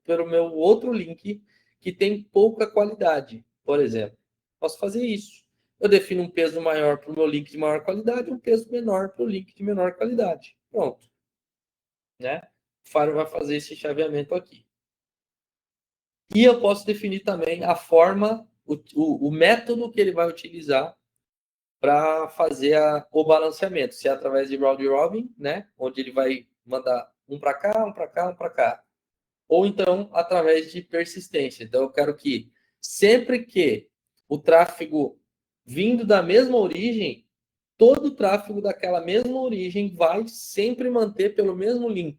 pelo meu outro link que tem pouca qualidade, por exemplo. Posso fazer isso. Eu defino um peso maior para o meu link de maior qualidade e um peso menor para o link de menor qualidade. Pronto. Né? O Firewall vai fazer esse chaveamento aqui. E eu posso definir também a forma, o método que ele vai utilizar para fazer o balanceamento. Se é através de round robin, né? Onde ele vai mandar um para cá, um para cá, um para cá. Ou então através de persistência. Então eu quero que sempre que o tráfego vindo da mesma origem, todo o tráfego daquela mesma origem vai sempre manter pelo mesmo link.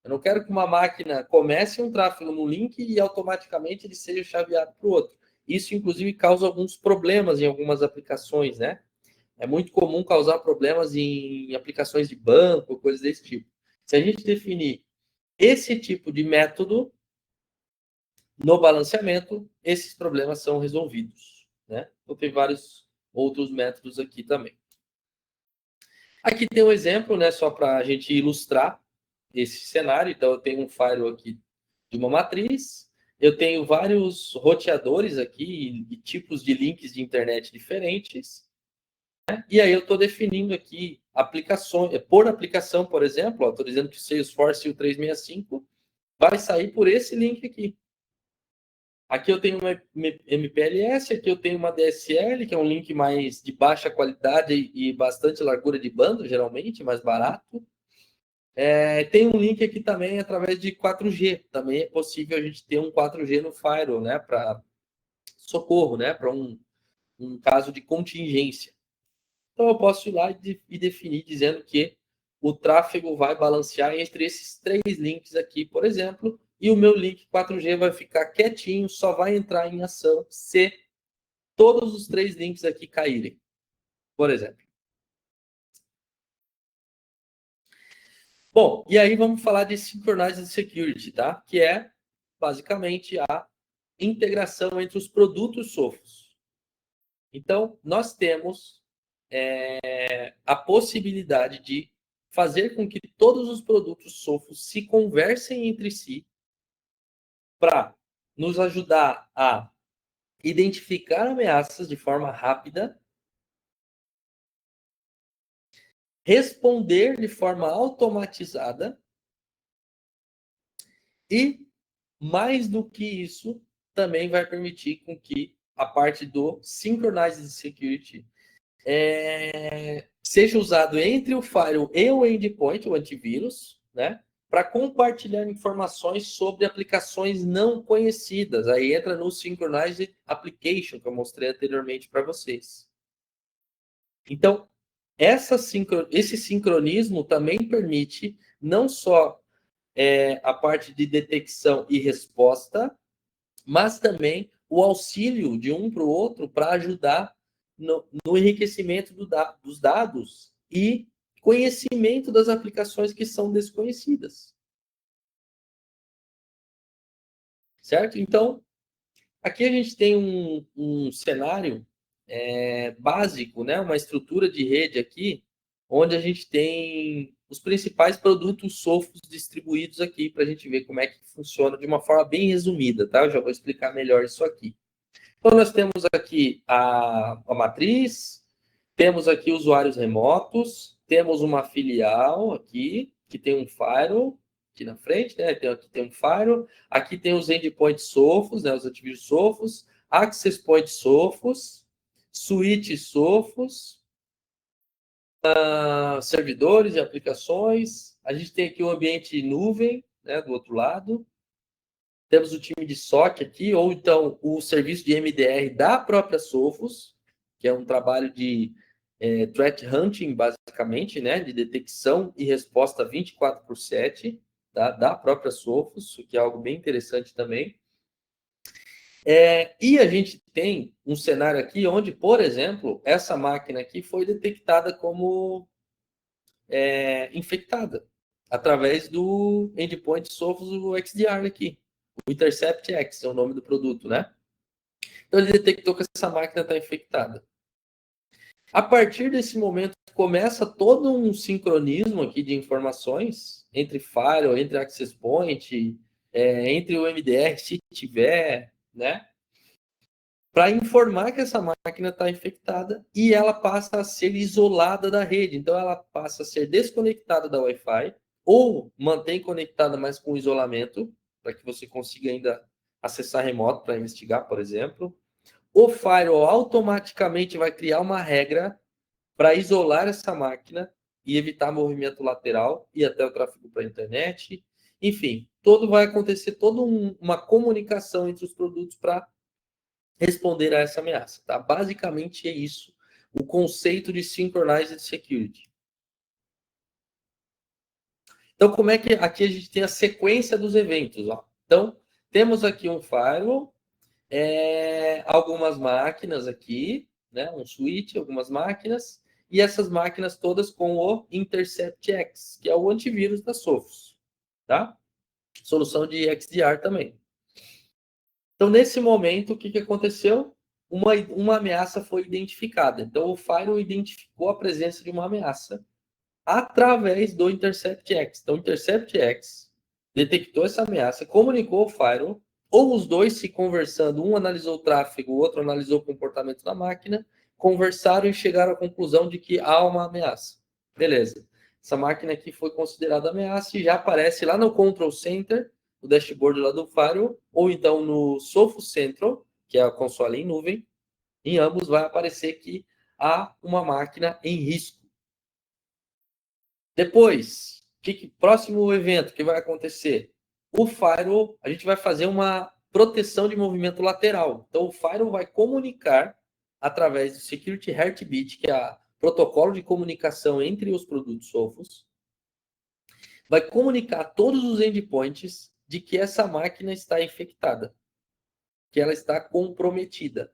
Eu não quero que uma máquina comece um tráfego no link e automaticamente ele seja chaveado para o outro. Isso, inclusive, causa alguns problemas em algumas aplicações, né? É muito comum causar problemas em aplicações de banco, coisas desse tipo. Se a gente definir esse tipo de método no balanceamento, esses problemas são resolvidos, né? Então, tem vários outros métodos aqui também. Aqui tem um exemplo, né? Só para a gente ilustrar esse cenário. Então, eu tenho um firewall aqui de uma matriz, eu tenho vários roteadores aqui e tipos de links de internet diferentes, né? E aí eu estou definindo aqui aplicações, por aplicação, por exemplo, estou dizendo que o Salesforce o 365 vai sair por esse link aqui. Aqui eu tenho uma MPLS, aqui eu tenho uma DSL, que é um link mais de baixa qualidade e bastante largura de banda, geralmente, mais barato. Tem um link aqui também através de 4G. Também é possível a gente ter um 4G no Firewall, né? Para socorro, né? Para um caso de contingência. Então eu posso ir lá e definir dizendo que o tráfego vai balancear entre esses três links aqui, por exemplo, e o meu link 4G vai ficar quietinho, só vai entrar em ação se todos os três links aqui caírem, por exemplo. Bom, e aí vamos falar de Synchronized Security, tá? Que é basicamente a integração entre os produtos Sophos. Então, nós temos a possibilidade de fazer com que todos os produtos Sophos se conversem entre si para nos ajudar a identificar ameaças de forma rápida, responder de forma automatizada e, mais do que isso, também vai permitir com que a parte do Synchronized Security seja usado entre o firewall e o endpoint, o antivírus, né? Para compartilhar informações sobre aplicações não conhecidas. Aí entra no Synchronized Application, que eu mostrei anteriormente para vocês. Então, esse sincronismo também permite não só a parte de detecção e resposta, mas também o auxílio de um para o outro para ajudar no enriquecimento dos dados e conhecimento das aplicações que são desconhecidas. Certo? Então, aqui a gente tem um cenário básico, né? Uma estrutura de rede aqui, onde a gente tem os principais produtos Sophos distribuídos aqui, para a gente ver como é que funciona de uma forma bem resumida, tá? Eu já vou explicar melhor isso aqui. Então, nós temos aqui a matriz, temos aqui usuários remotos, temos uma filial aqui, que tem um firewall aqui na frente, né? Aqui tem um firewall, aqui tem os endpoints Sophos, né? Os antivírus Sophos, access point Sophos, switch Sophos, servidores e aplicações. A gente tem aqui o ambiente nuvem, né? Do outro lado. Temos o time de SOC aqui, ou então o serviço de MDR da própria Sophos, que é um trabalho de threat hunting, basicamente, né, de detecção e resposta 24/7, tá, da própria Sophos, que é algo bem interessante também. E a gente tem um cenário aqui onde, por exemplo, essa máquina aqui foi detectada como infectada através do endpoint Sophos, o XDR aqui. O Intercept X é o nome do produto, né? Então ele detectou que essa máquina está infectada. A partir desse momento, começa todo um sincronismo aqui de informações entre firewall, entre access point, entre o MDR, se tiver, né? Para informar que essa máquina está infectada e ela passa a ser isolada da rede. Então, ela passa a ser desconectada da Wi-Fi ou mantém conectada, mas com isolamento, para que você consiga ainda acessar remoto para investigar, por exemplo. O firewall automaticamente vai criar uma regra para isolar essa máquina e evitar movimento lateral e até o tráfego para a internet. Enfim, todo vai acontecer toda uma comunicação entre os produtos para responder a essa ameaça. Tá? Basicamente é isso, o conceito de Synchronized Security. Então, como é que aqui a gente tem a sequência dos eventos? Ó. Então, temos aqui um firewall, algumas máquinas aqui, né? Um switch, algumas máquinas, e essas máquinas todas com o Intercept X, que é o antivírus da Sophos, tá? Solução de XDR também. Então, nesse momento, o que aconteceu? Uma ameaça foi identificada. Então, o firewall identificou a presença de uma ameaça através do Intercept X. Então, o Intercept X detectou essa ameaça, comunicou ao firewall, ou os dois se conversando, um analisou o tráfego, o outro analisou o comportamento da máquina, conversaram e chegaram à conclusão de que há uma ameaça. Beleza. Essa máquina aqui foi considerada ameaça e já aparece lá no Control Center, no dashboard lá do firewall, ou então no Sophos Central, que é a console em nuvem. Em ambos vai aparecer que há uma máquina em risco. Depois, próximo evento que vai acontecer? O firewall, a gente vai fazer uma proteção de movimento lateral. Então, o firewall vai comunicar através do Security Heartbeat, que é o protocolo de comunicação entre os produtos Sophos, vai comunicar a todos os endpoints de que essa máquina está infectada, que ela está comprometida.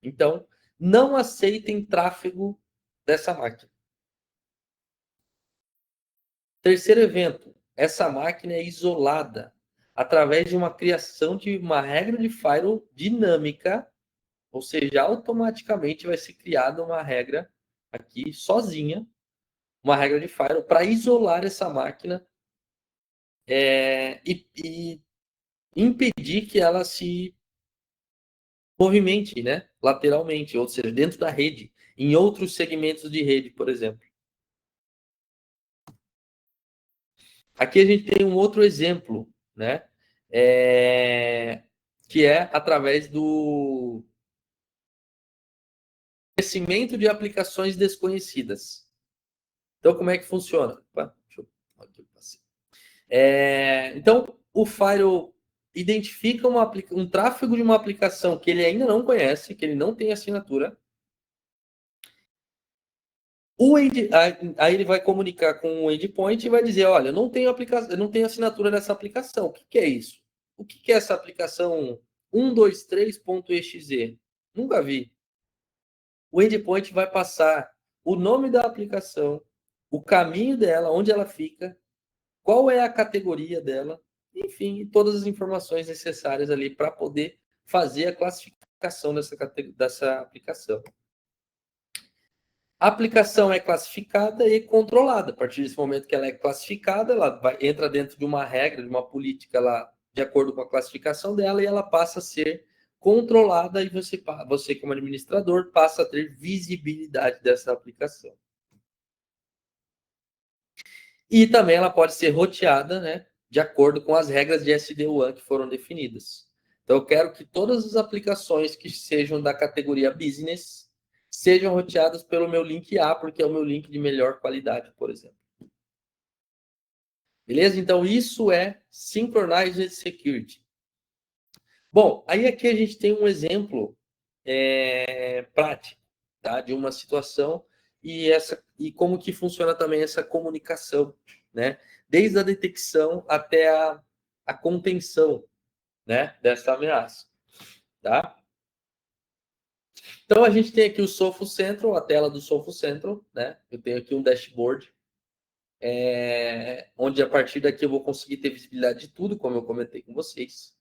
Então, não aceitem tráfego dessa máquina. Terceiro evento, essa máquina é isolada através de uma criação de uma regra de firewall dinâmica, ou seja, automaticamente vai ser criada uma regra aqui sozinha, uma regra de firewall para isolar essa máquina e impedir que ela se movimente, né, lateralmente, ou seja, dentro da rede, em outros segmentos de rede, por exemplo. Aqui a gente tem um outro exemplo, né? Que é através do conhecimento de aplicações desconhecidas. Então, como é que funciona? Opa, então, o firewall identifica um tráfego de uma aplicação que ele ainda não conhece, que ele não tem assinatura. Aí ele vai comunicar com o endpoint e vai dizer, olha, eu não tenho assinatura nessa aplicação. O que é isso? O que é essa aplicação 123.exe? Nunca vi. O endpoint vai passar o nome da aplicação, o caminho dela, onde ela fica, qual é a categoria dela, enfim, todas as informações necessárias ali para poder fazer a classificação dessa aplicação. A aplicação é classificada e controlada. A partir desse momento que ela é classificada, ela entra dentro de uma regra, de uma política lá, de acordo com a classificação dela, e ela passa a ser controlada e você como administrador, passa a ter visibilidade dessa aplicação. E também ela pode ser roteada, né, de acordo com as regras de SD-WAN que foram definidas. Então, eu quero que todas as aplicações que sejam da categoria Business sejam roteadas pelo meu link A, porque é o meu link de melhor qualidade, por exemplo. Beleza? Então, isso é Synchronized Security. Bom, aí aqui a gente tem um exemplo prático, tá? De uma situação e como que funciona também essa comunicação, né? Desde a detecção até a contenção, né? Dessa ameaça, tá? Então a gente tem aqui o Sophos Central, a tela do Sophos Central, né? Eu tenho aqui um dashboard, onde a partir daqui eu vou conseguir ter visibilidade de tudo, como eu comentei com vocês,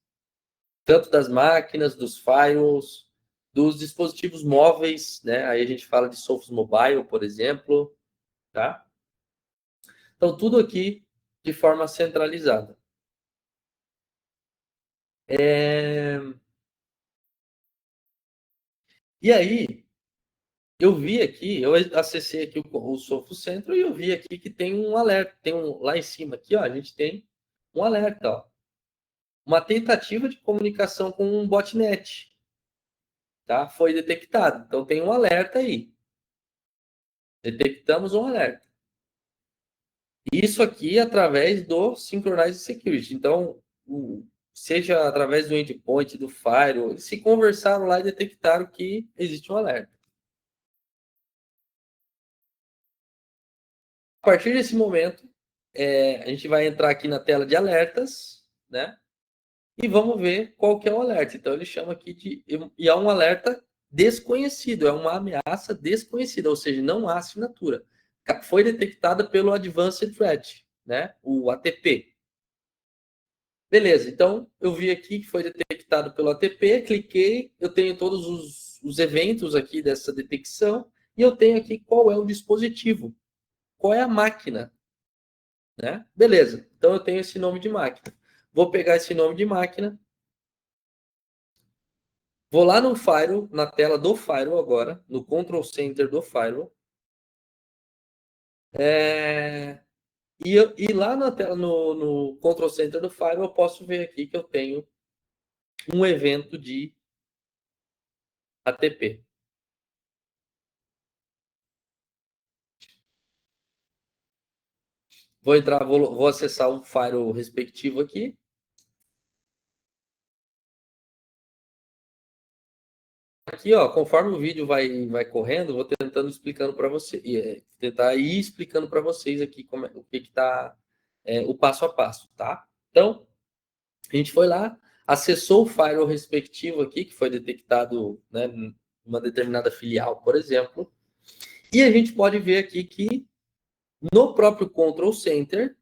tanto das máquinas, dos firewalls, dos dispositivos móveis, né? Aí a gente fala de Sophos Mobile, por exemplo, tá? Então, tudo aqui de forma centralizada. E aí, eu vi aqui, eu acessei aqui o Sophos Centro e eu vi aqui que tem um alerta, lá em cima aqui, ó, a gente tem um alerta, ó. Uma tentativa de comunicação com um botnet, tá? Foi detectado. Então, tem um alerta aí. Detectamos um alerta. Isso aqui através do Synchronized Security. Então, seja através do endpoint, do firewall, eles se conversaram lá e detectaram que existe um alerta. A partir desse momento, a gente vai entrar aqui na tela de alertas, né? E vamos ver qual que é o alerta. Então, ele chama aqui de... E é um alerta desconhecido, é uma ameaça desconhecida, ou seja, não há assinatura. Foi detectada pelo Advanced Threat, né? O ATP. Beleza, então eu vi aqui que foi detectado pelo ATP, cliquei, eu tenho todos os eventos aqui dessa detecção e eu tenho aqui qual é o dispositivo, qual é a máquina, né? Beleza, então eu tenho esse nome de máquina. Vou pegar esse nome de máquina, vou lá no Firewall, na tela do Firewall agora, no Control Center do Firewall, e lá na tela, no Control Center do Firewall, eu posso ver aqui que eu tenho um evento de ATP. Vou entrar, vou acessar o firewall respectivo aqui. Aqui, ó, conforme o vídeo vai correndo, vou tentando explicando para você, tentar ir explicando para vocês aqui o que está o passo a passo, tá? Então, a gente foi lá, acessou o firewall respectivo aqui, que foi detectado, né, numa determinada filial, por exemplo, e a gente pode ver aqui que no próprio Control Center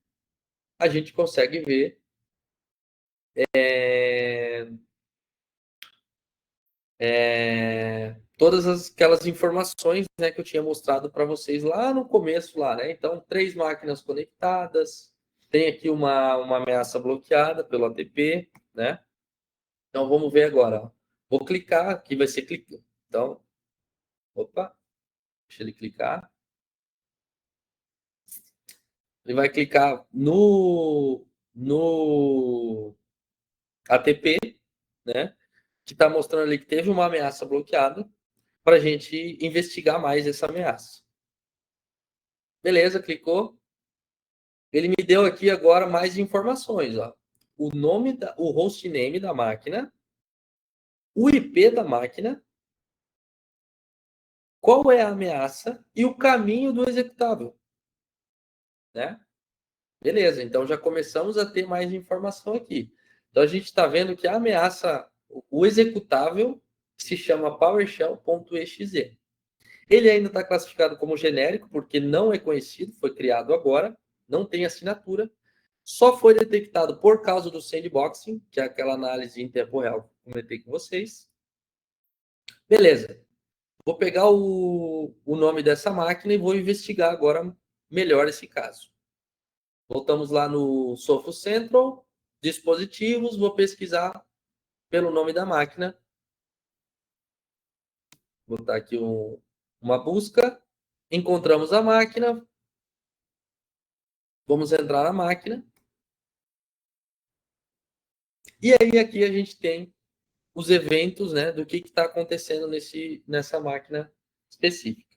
a gente consegue ver todas aquelas informações, né, que eu tinha mostrado para vocês lá no começo, lá, né? Então, 3 máquinas conectadas, tem aqui uma ameaça bloqueada pelo ATP, né? Então, vamos ver agora. Ó. Vou clicar, aqui vai ser clicar. Então, opa, deixa ele clicar. Ele vai clicar no ATP, né? Que está mostrando ali que teve uma ameaça bloqueada para a gente investigar mais essa ameaça. Beleza, clicou. Ele me deu aqui agora mais informações. Ó. O hostname da máquina, o IP da máquina, qual é a ameaça e o caminho do executável. Né? Beleza, então já começamos a ter mais informação aqui. Então a gente está vendo que a ameaça, o executável, se chama PowerShell.exe. Ele ainda está classificado como genérico, porque não é conhecido, foi criado agora, não tem assinatura, só foi detectado por causa do sandboxing, que é aquela análise em tempo real que eu comentei com vocês. Beleza. Vou pegar o nome dessa máquina e vou investigar agora melhor esse caso. Voltamos lá no Sophos Central, dispositivos, vou pesquisar pelo nome da máquina. Vou botar aqui uma busca. Encontramos a máquina. Vamos entrar na máquina. E aí aqui a gente tem os eventos, né, do que está acontecendo nessa máquina específica.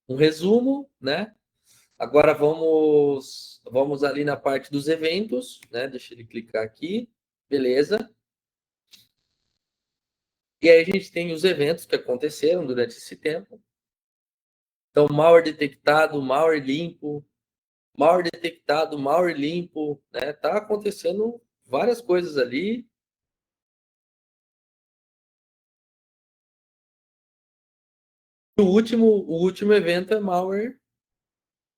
Um resumo, né? Agora vamos ali na parte dos eventos, né? Deixa ele clicar aqui. Beleza. E aí a gente tem os eventos que aconteceram durante esse tempo. Então, malware detectado, malware limpo, malware detectado, malware limpo, né? Tá acontecendo várias coisas ali. O último evento é malware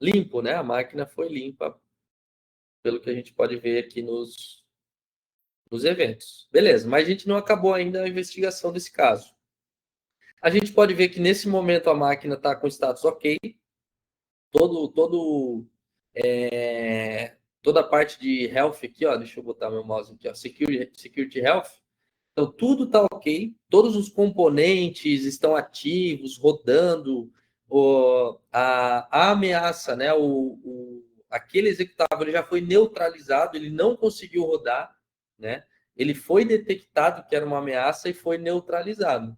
limpo, né? A máquina foi limpa, pelo que a gente pode ver aqui nos eventos. Beleza, mas a gente não acabou ainda a investigação desse caso. A gente pode ver que nesse momento a máquina está com status ok, toda a parte de health aqui, ó, deixa eu botar meu mouse aqui, ó, security health. Então tudo está ok, todos os componentes estão ativos, rodando, a ameaça, né, aquele executável ele já foi neutralizado, ele não conseguiu rodar, né? Ele foi detectado que era uma ameaça e foi neutralizado.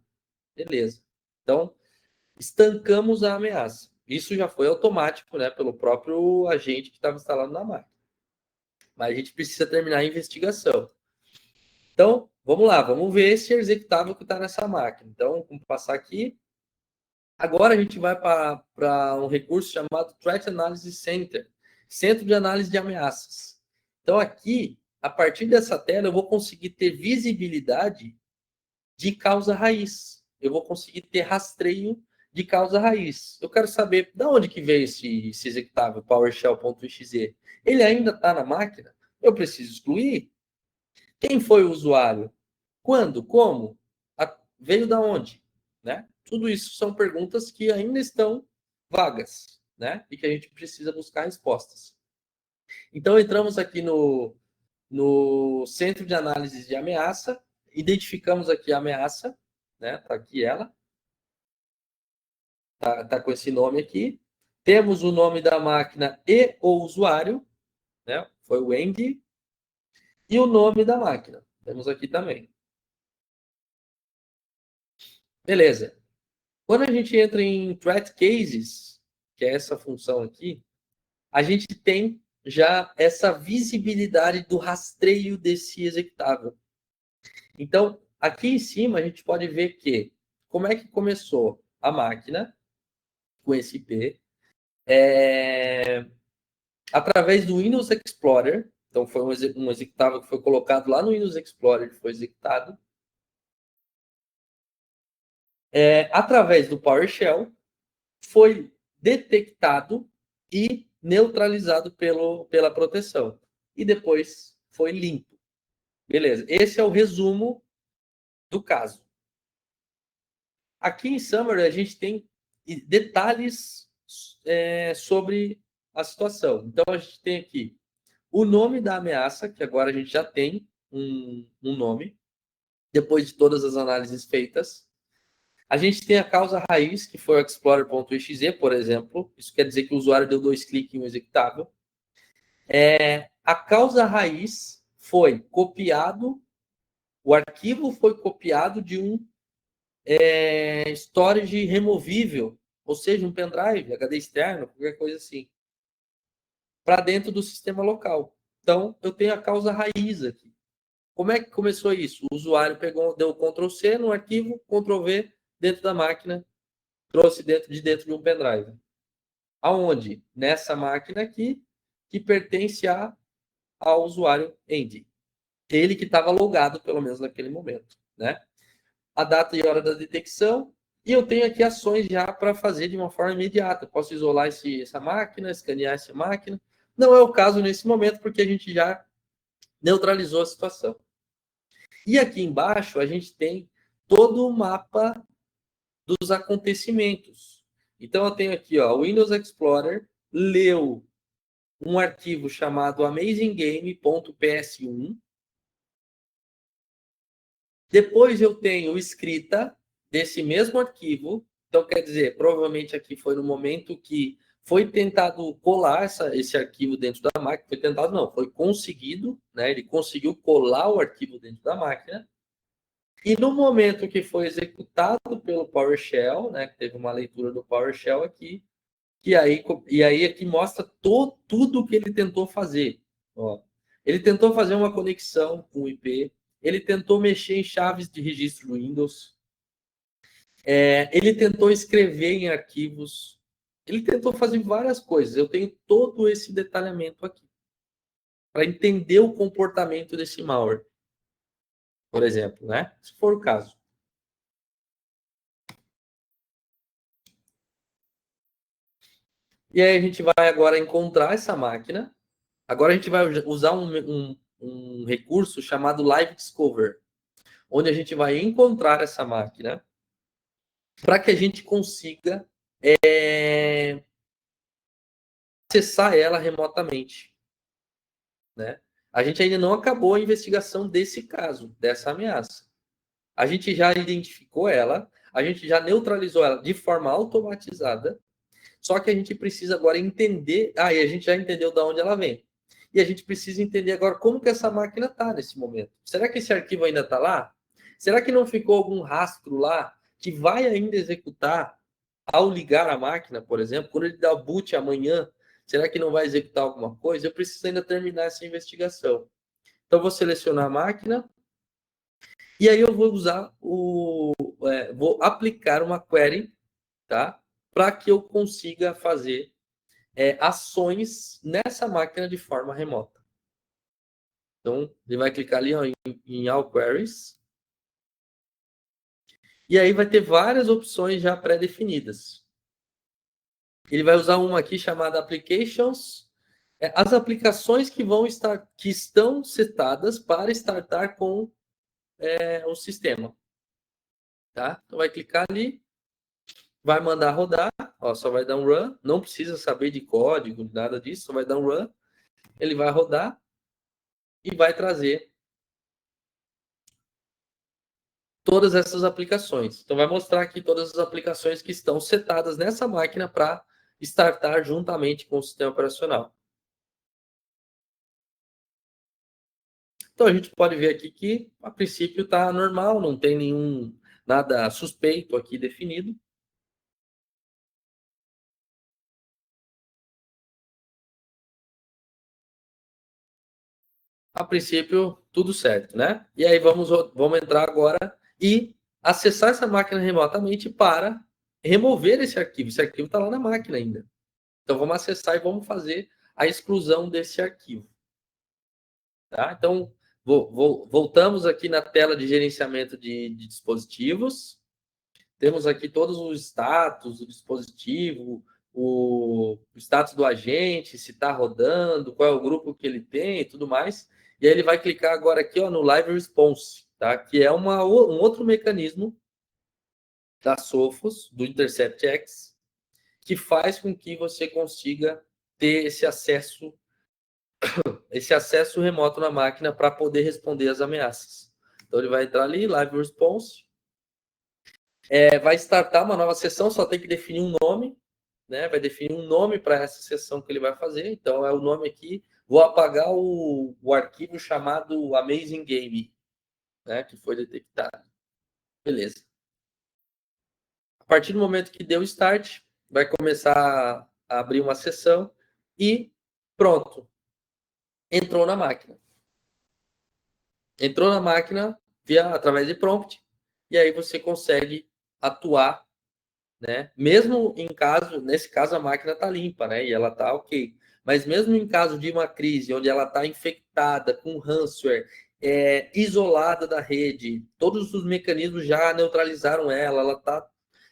Beleza. Então, estancamos a ameaça. Isso já foi automático, né, pelo próprio agente que estava instalado na máquina. Mas a gente precisa terminar a investigação. Então, vamos lá, vamos ver esse executável que está nessa máquina. Então, vamos passar aqui. Agora a gente vai para um recurso chamado Threat Analysis Center, Centro de Análise de Ameaças. Então, aqui, a partir dessa tela, eu vou conseguir ter visibilidade de causa raiz. Eu vou conseguir ter rastreio de causa raiz. Eu quero saber de onde que veio esse executável PowerShell.exe. Ele ainda está na máquina? Eu preciso excluir? Quem foi o usuário? Quando? Como? Veio da onde? Né? Tudo isso são perguntas que ainda estão vagas, né? E que a gente precisa buscar respostas. Então, entramos aqui no Centro de Análise de Ameaça, identificamos aqui a ameaça, né? Tá aqui ela. Tá com esse nome aqui. Temos o nome da máquina e o usuário, né? Foi o Andy. E o nome da máquina. Temos aqui também. Beleza. Quando a gente entra em Threat Cases, que é essa função aqui, a gente tem já essa visibilidade do rastreio desse executável. Então, aqui em cima, a gente pode ver que como é que começou a máquina com esse IP, através do Windows Explorer. Então, foi um executável que foi colocado lá no Windows Explorer, que foi executado. Através do PowerShell, foi detectado e neutralizado pela proteção. E depois foi limpo. Beleza. Esse é o resumo do caso. Aqui em Summary, a gente tem detalhes sobre a situação. Então, a gente tem aqui o nome da ameaça, que agora a gente já tem um nome, depois de todas as análises feitas. A gente tem a causa raiz, que foi o explorer.exe, por exemplo. Isso quer dizer que o usuário deu 2 cliques em um executável. A causa raiz foi copiado, o arquivo foi copiado de um storage removível, ou seja, um pendrive, HD externo, qualquer coisa assim, para dentro do sistema local. Então, eu tenho a causa raiz aqui. Como é que começou isso? O usuário deu Ctrl+C no arquivo, Ctrl+V dentro da máquina, trouxe dentro de um pendrive. Aonde? Nessa máquina aqui, que pertence ao usuário Andy. Ele que estava logado, pelo menos naquele momento, né? A data e hora da detecção, e eu tenho aqui ações já para fazer de uma forma imediata. Posso isolar essa máquina, escanear essa máquina. Não é o caso nesse momento, porque a gente já neutralizou a situação. E aqui embaixo a gente tem todo o mapa dos acontecimentos. Então, eu tenho aqui, ó, o Windows Explorer leu um arquivo chamado AmazingGame.ps1. Depois eu tenho escrita desse mesmo arquivo. Então, quer dizer, provavelmente aqui foi no momento que foi tentado colar esse arquivo dentro da máquina. Foi tentado, não, foi conseguido, né? Ele conseguiu colar o arquivo dentro da máquina. E no momento que foi executado pelo PowerShell, né? Que teve uma leitura do PowerShell aqui, e aí aqui mostra tudo o que ele tentou fazer. Ó, ele tentou fazer uma conexão com o IP, ele tentou mexer em chaves de registro Windows, ele tentou escrever em arquivos, ele tentou fazer várias coisas. Eu tenho todo esse detalhamento aqui para entender o comportamento desse malware, por exemplo, né? Se for o caso. E aí a gente vai agora encontrar essa máquina. Agora a gente vai usar um recurso chamado Live Discover, onde a gente vai encontrar essa máquina para que a gente consiga acessar ela remotamente, né? A gente ainda não acabou a investigação desse caso, dessa ameaça. A gente já identificou ela, a gente já neutralizou ela de forma automatizada, só que a gente precisa agora entender... e a gente já entendeu de onde ela vem. E a gente precisa entender agora como que essa máquina está nesse momento. Será que esse arquivo ainda está lá? Será que não ficou algum rastro lá que vai ainda executar ao ligar a máquina, por exemplo? Quando ele dá o boot amanhã, será que não vai executar alguma coisa? Eu preciso ainda terminar essa investigação. Então, vou selecionar a máquina e aí eu vou usar vou aplicar uma query, tá? Para que eu consiga fazer ações nessa máquina de forma remota. Então, ele vai clicar ali ó, em All Queries. E aí vai ter várias opções já pré-definidas. Ele vai usar uma aqui chamada Applications. As aplicações que estão setadas para startar com o sistema. Tá? Então, vai clicar ali, vai mandar rodar, ó, só vai dar um run, não precisa saber de código, nada disso, só vai dar um run. Ele vai rodar e vai trazer todas essas aplicações. Então, vai mostrar aqui todas as aplicações que estão setadas nessa máquina para startar juntamente com o sistema operacional. Então, a gente pode ver aqui que, a princípio, está normal, não tem nada suspeito aqui definido. A princípio, tudo certo, né? E aí, vamos entrar agora e acessar essa máquina remotamente para remover esse arquivo. Esse arquivo está lá na máquina ainda. Então, vamos acessar e vamos fazer a exclusão desse arquivo. Tá? Então, voltamos aqui na tela de gerenciamento de dispositivos. Temos aqui todos os status do dispositivo, o status do agente, se está rodando, qual é o grupo que ele tem e tudo mais. E aí ele vai clicar agora aqui ó, no Live Response, tá? Que é um outro mecanismo da Sophos, do Intercept X, que faz com que você consiga ter esse acesso remoto na máquina para poder responder às ameaças. Então, ele vai entrar ali, Live Response, vai startar uma nova sessão, só tem que definir um nome, né? Vai definir um nome para essa sessão que ele vai fazer. Então, é o nome aqui. Vou apagar o arquivo chamado Amazing Game, né? Que foi detectado. Beleza. A partir do momento que deu start, vai começar a abrir uma sessão e pronto. Entrou na máquina. Entrou na máquina através de prompt, e aí você consegue atuar, né? Mesmo nesse caso a máquina está limpa, né? E ela está ok. Mas mesmo em caso de uma crise onde ela está infectada com ransomware, isolada da rede, todos os mecanismos já neutralizaram ela está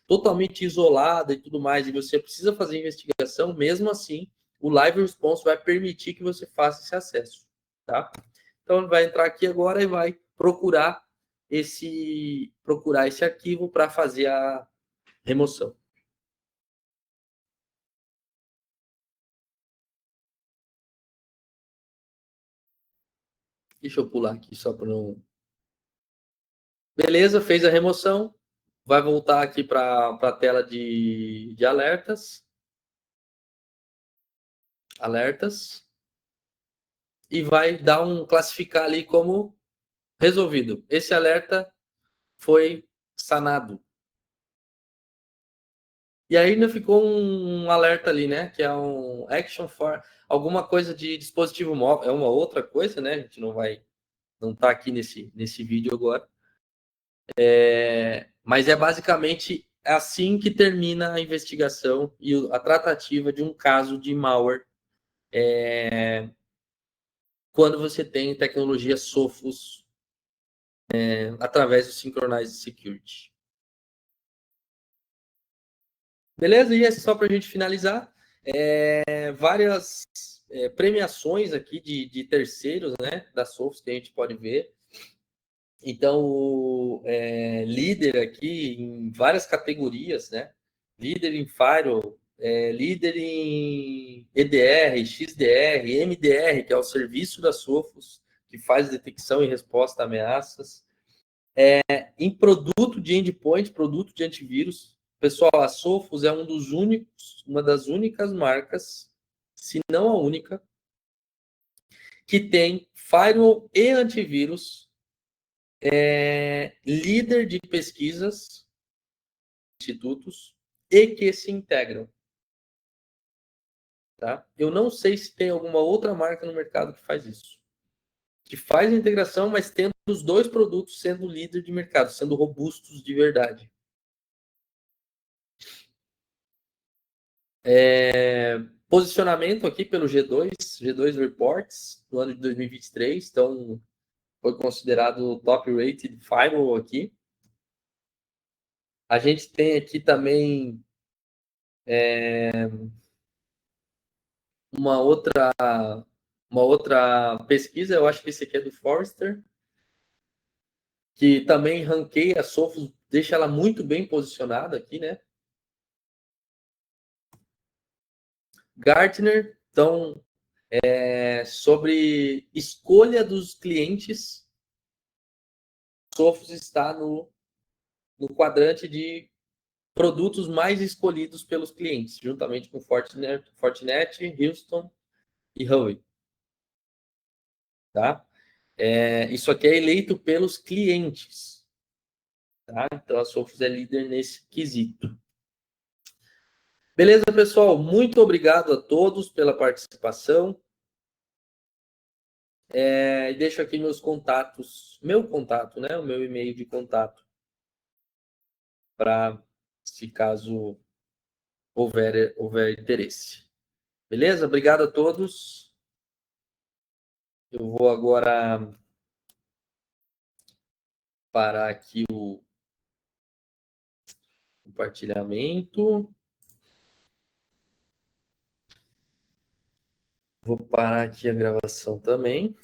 totalmente isolada e tudo mais, e você precisa fazer investigação, mesmo assim, o Live Response vai permitir que você faça esse acesso, tá? Então, ele vai entrar aqui agora e vai procurar procurar esse arquivo para fazer a remoção. Deixa eu pular aqui só para não... Beleza, fez a remoção. Vai voltar aqui para a tela de alertas. Alertas. E vai dar classificar ali como resolvido. Esse alerta foi sanado. E aí ainda ficou um alerta ali, né? Que é um action for alguma coisa de dispositivo móvel. É uma outra coisa, né? A gente não está aqui nesse vídeo agora. Mas é basicamente assim que termina a investigação e a tratativa de um caso de malware quando você tem tecnologia Sophos através do Synchronized Security. Beleza? E é só para a gente finalizar. Várias premiações aqui de terceiros, né, da Sophos que a gente pode ver. Então, líder aqui em várias categorias, né? Líder em Firewall, líder em EDR, XDR, MDR, que é o serviço da Sophos, que faz detecção e resposta a ameaças. Em produto de endpoint, produto de antivírus. Pessoal, a Sophos é uma das únicas marcas, se não a única, que tem firewall e antivírus, líder de pesquisas, institutos, e que se integram. Tá? Eu não sei se tem alguma outra marca no mercado que faz isso. Que faz a integração, mas tendo os dois produtos sendo líder de mercado, sendo robustos de verdade. Posicionamento aqui pelo G2 Reports, no ano de 2023, então foi considerado top rated firewall aqui. A gente tem aqui também uma outra pesquisa, eu acho que esse aqui é do Forrester, que também ranqueia a Sophos, deixa ela muito bem posicionada aqui, né? Gartner, então, sobre escolha dos clientes, Sophos está no quadrante de produtos mais escolhidos pelos clientes, juntamente com Fortinet, Houston e Huawei. Tá? Isso aqui é eleito pelos clientes. Tá? Então, a Sophos é líder nesse quesito. Beleza, pessoal? Muito obrigado a todos pela participação. Deixo aqui meus contatos, meu contato, né? O meu e-mail de contato, para se caso houver interesse. Beleza? Obrigado a todos. Eu vou agora parar aqui o compartilhamento. Vou parar aqui a gravação também.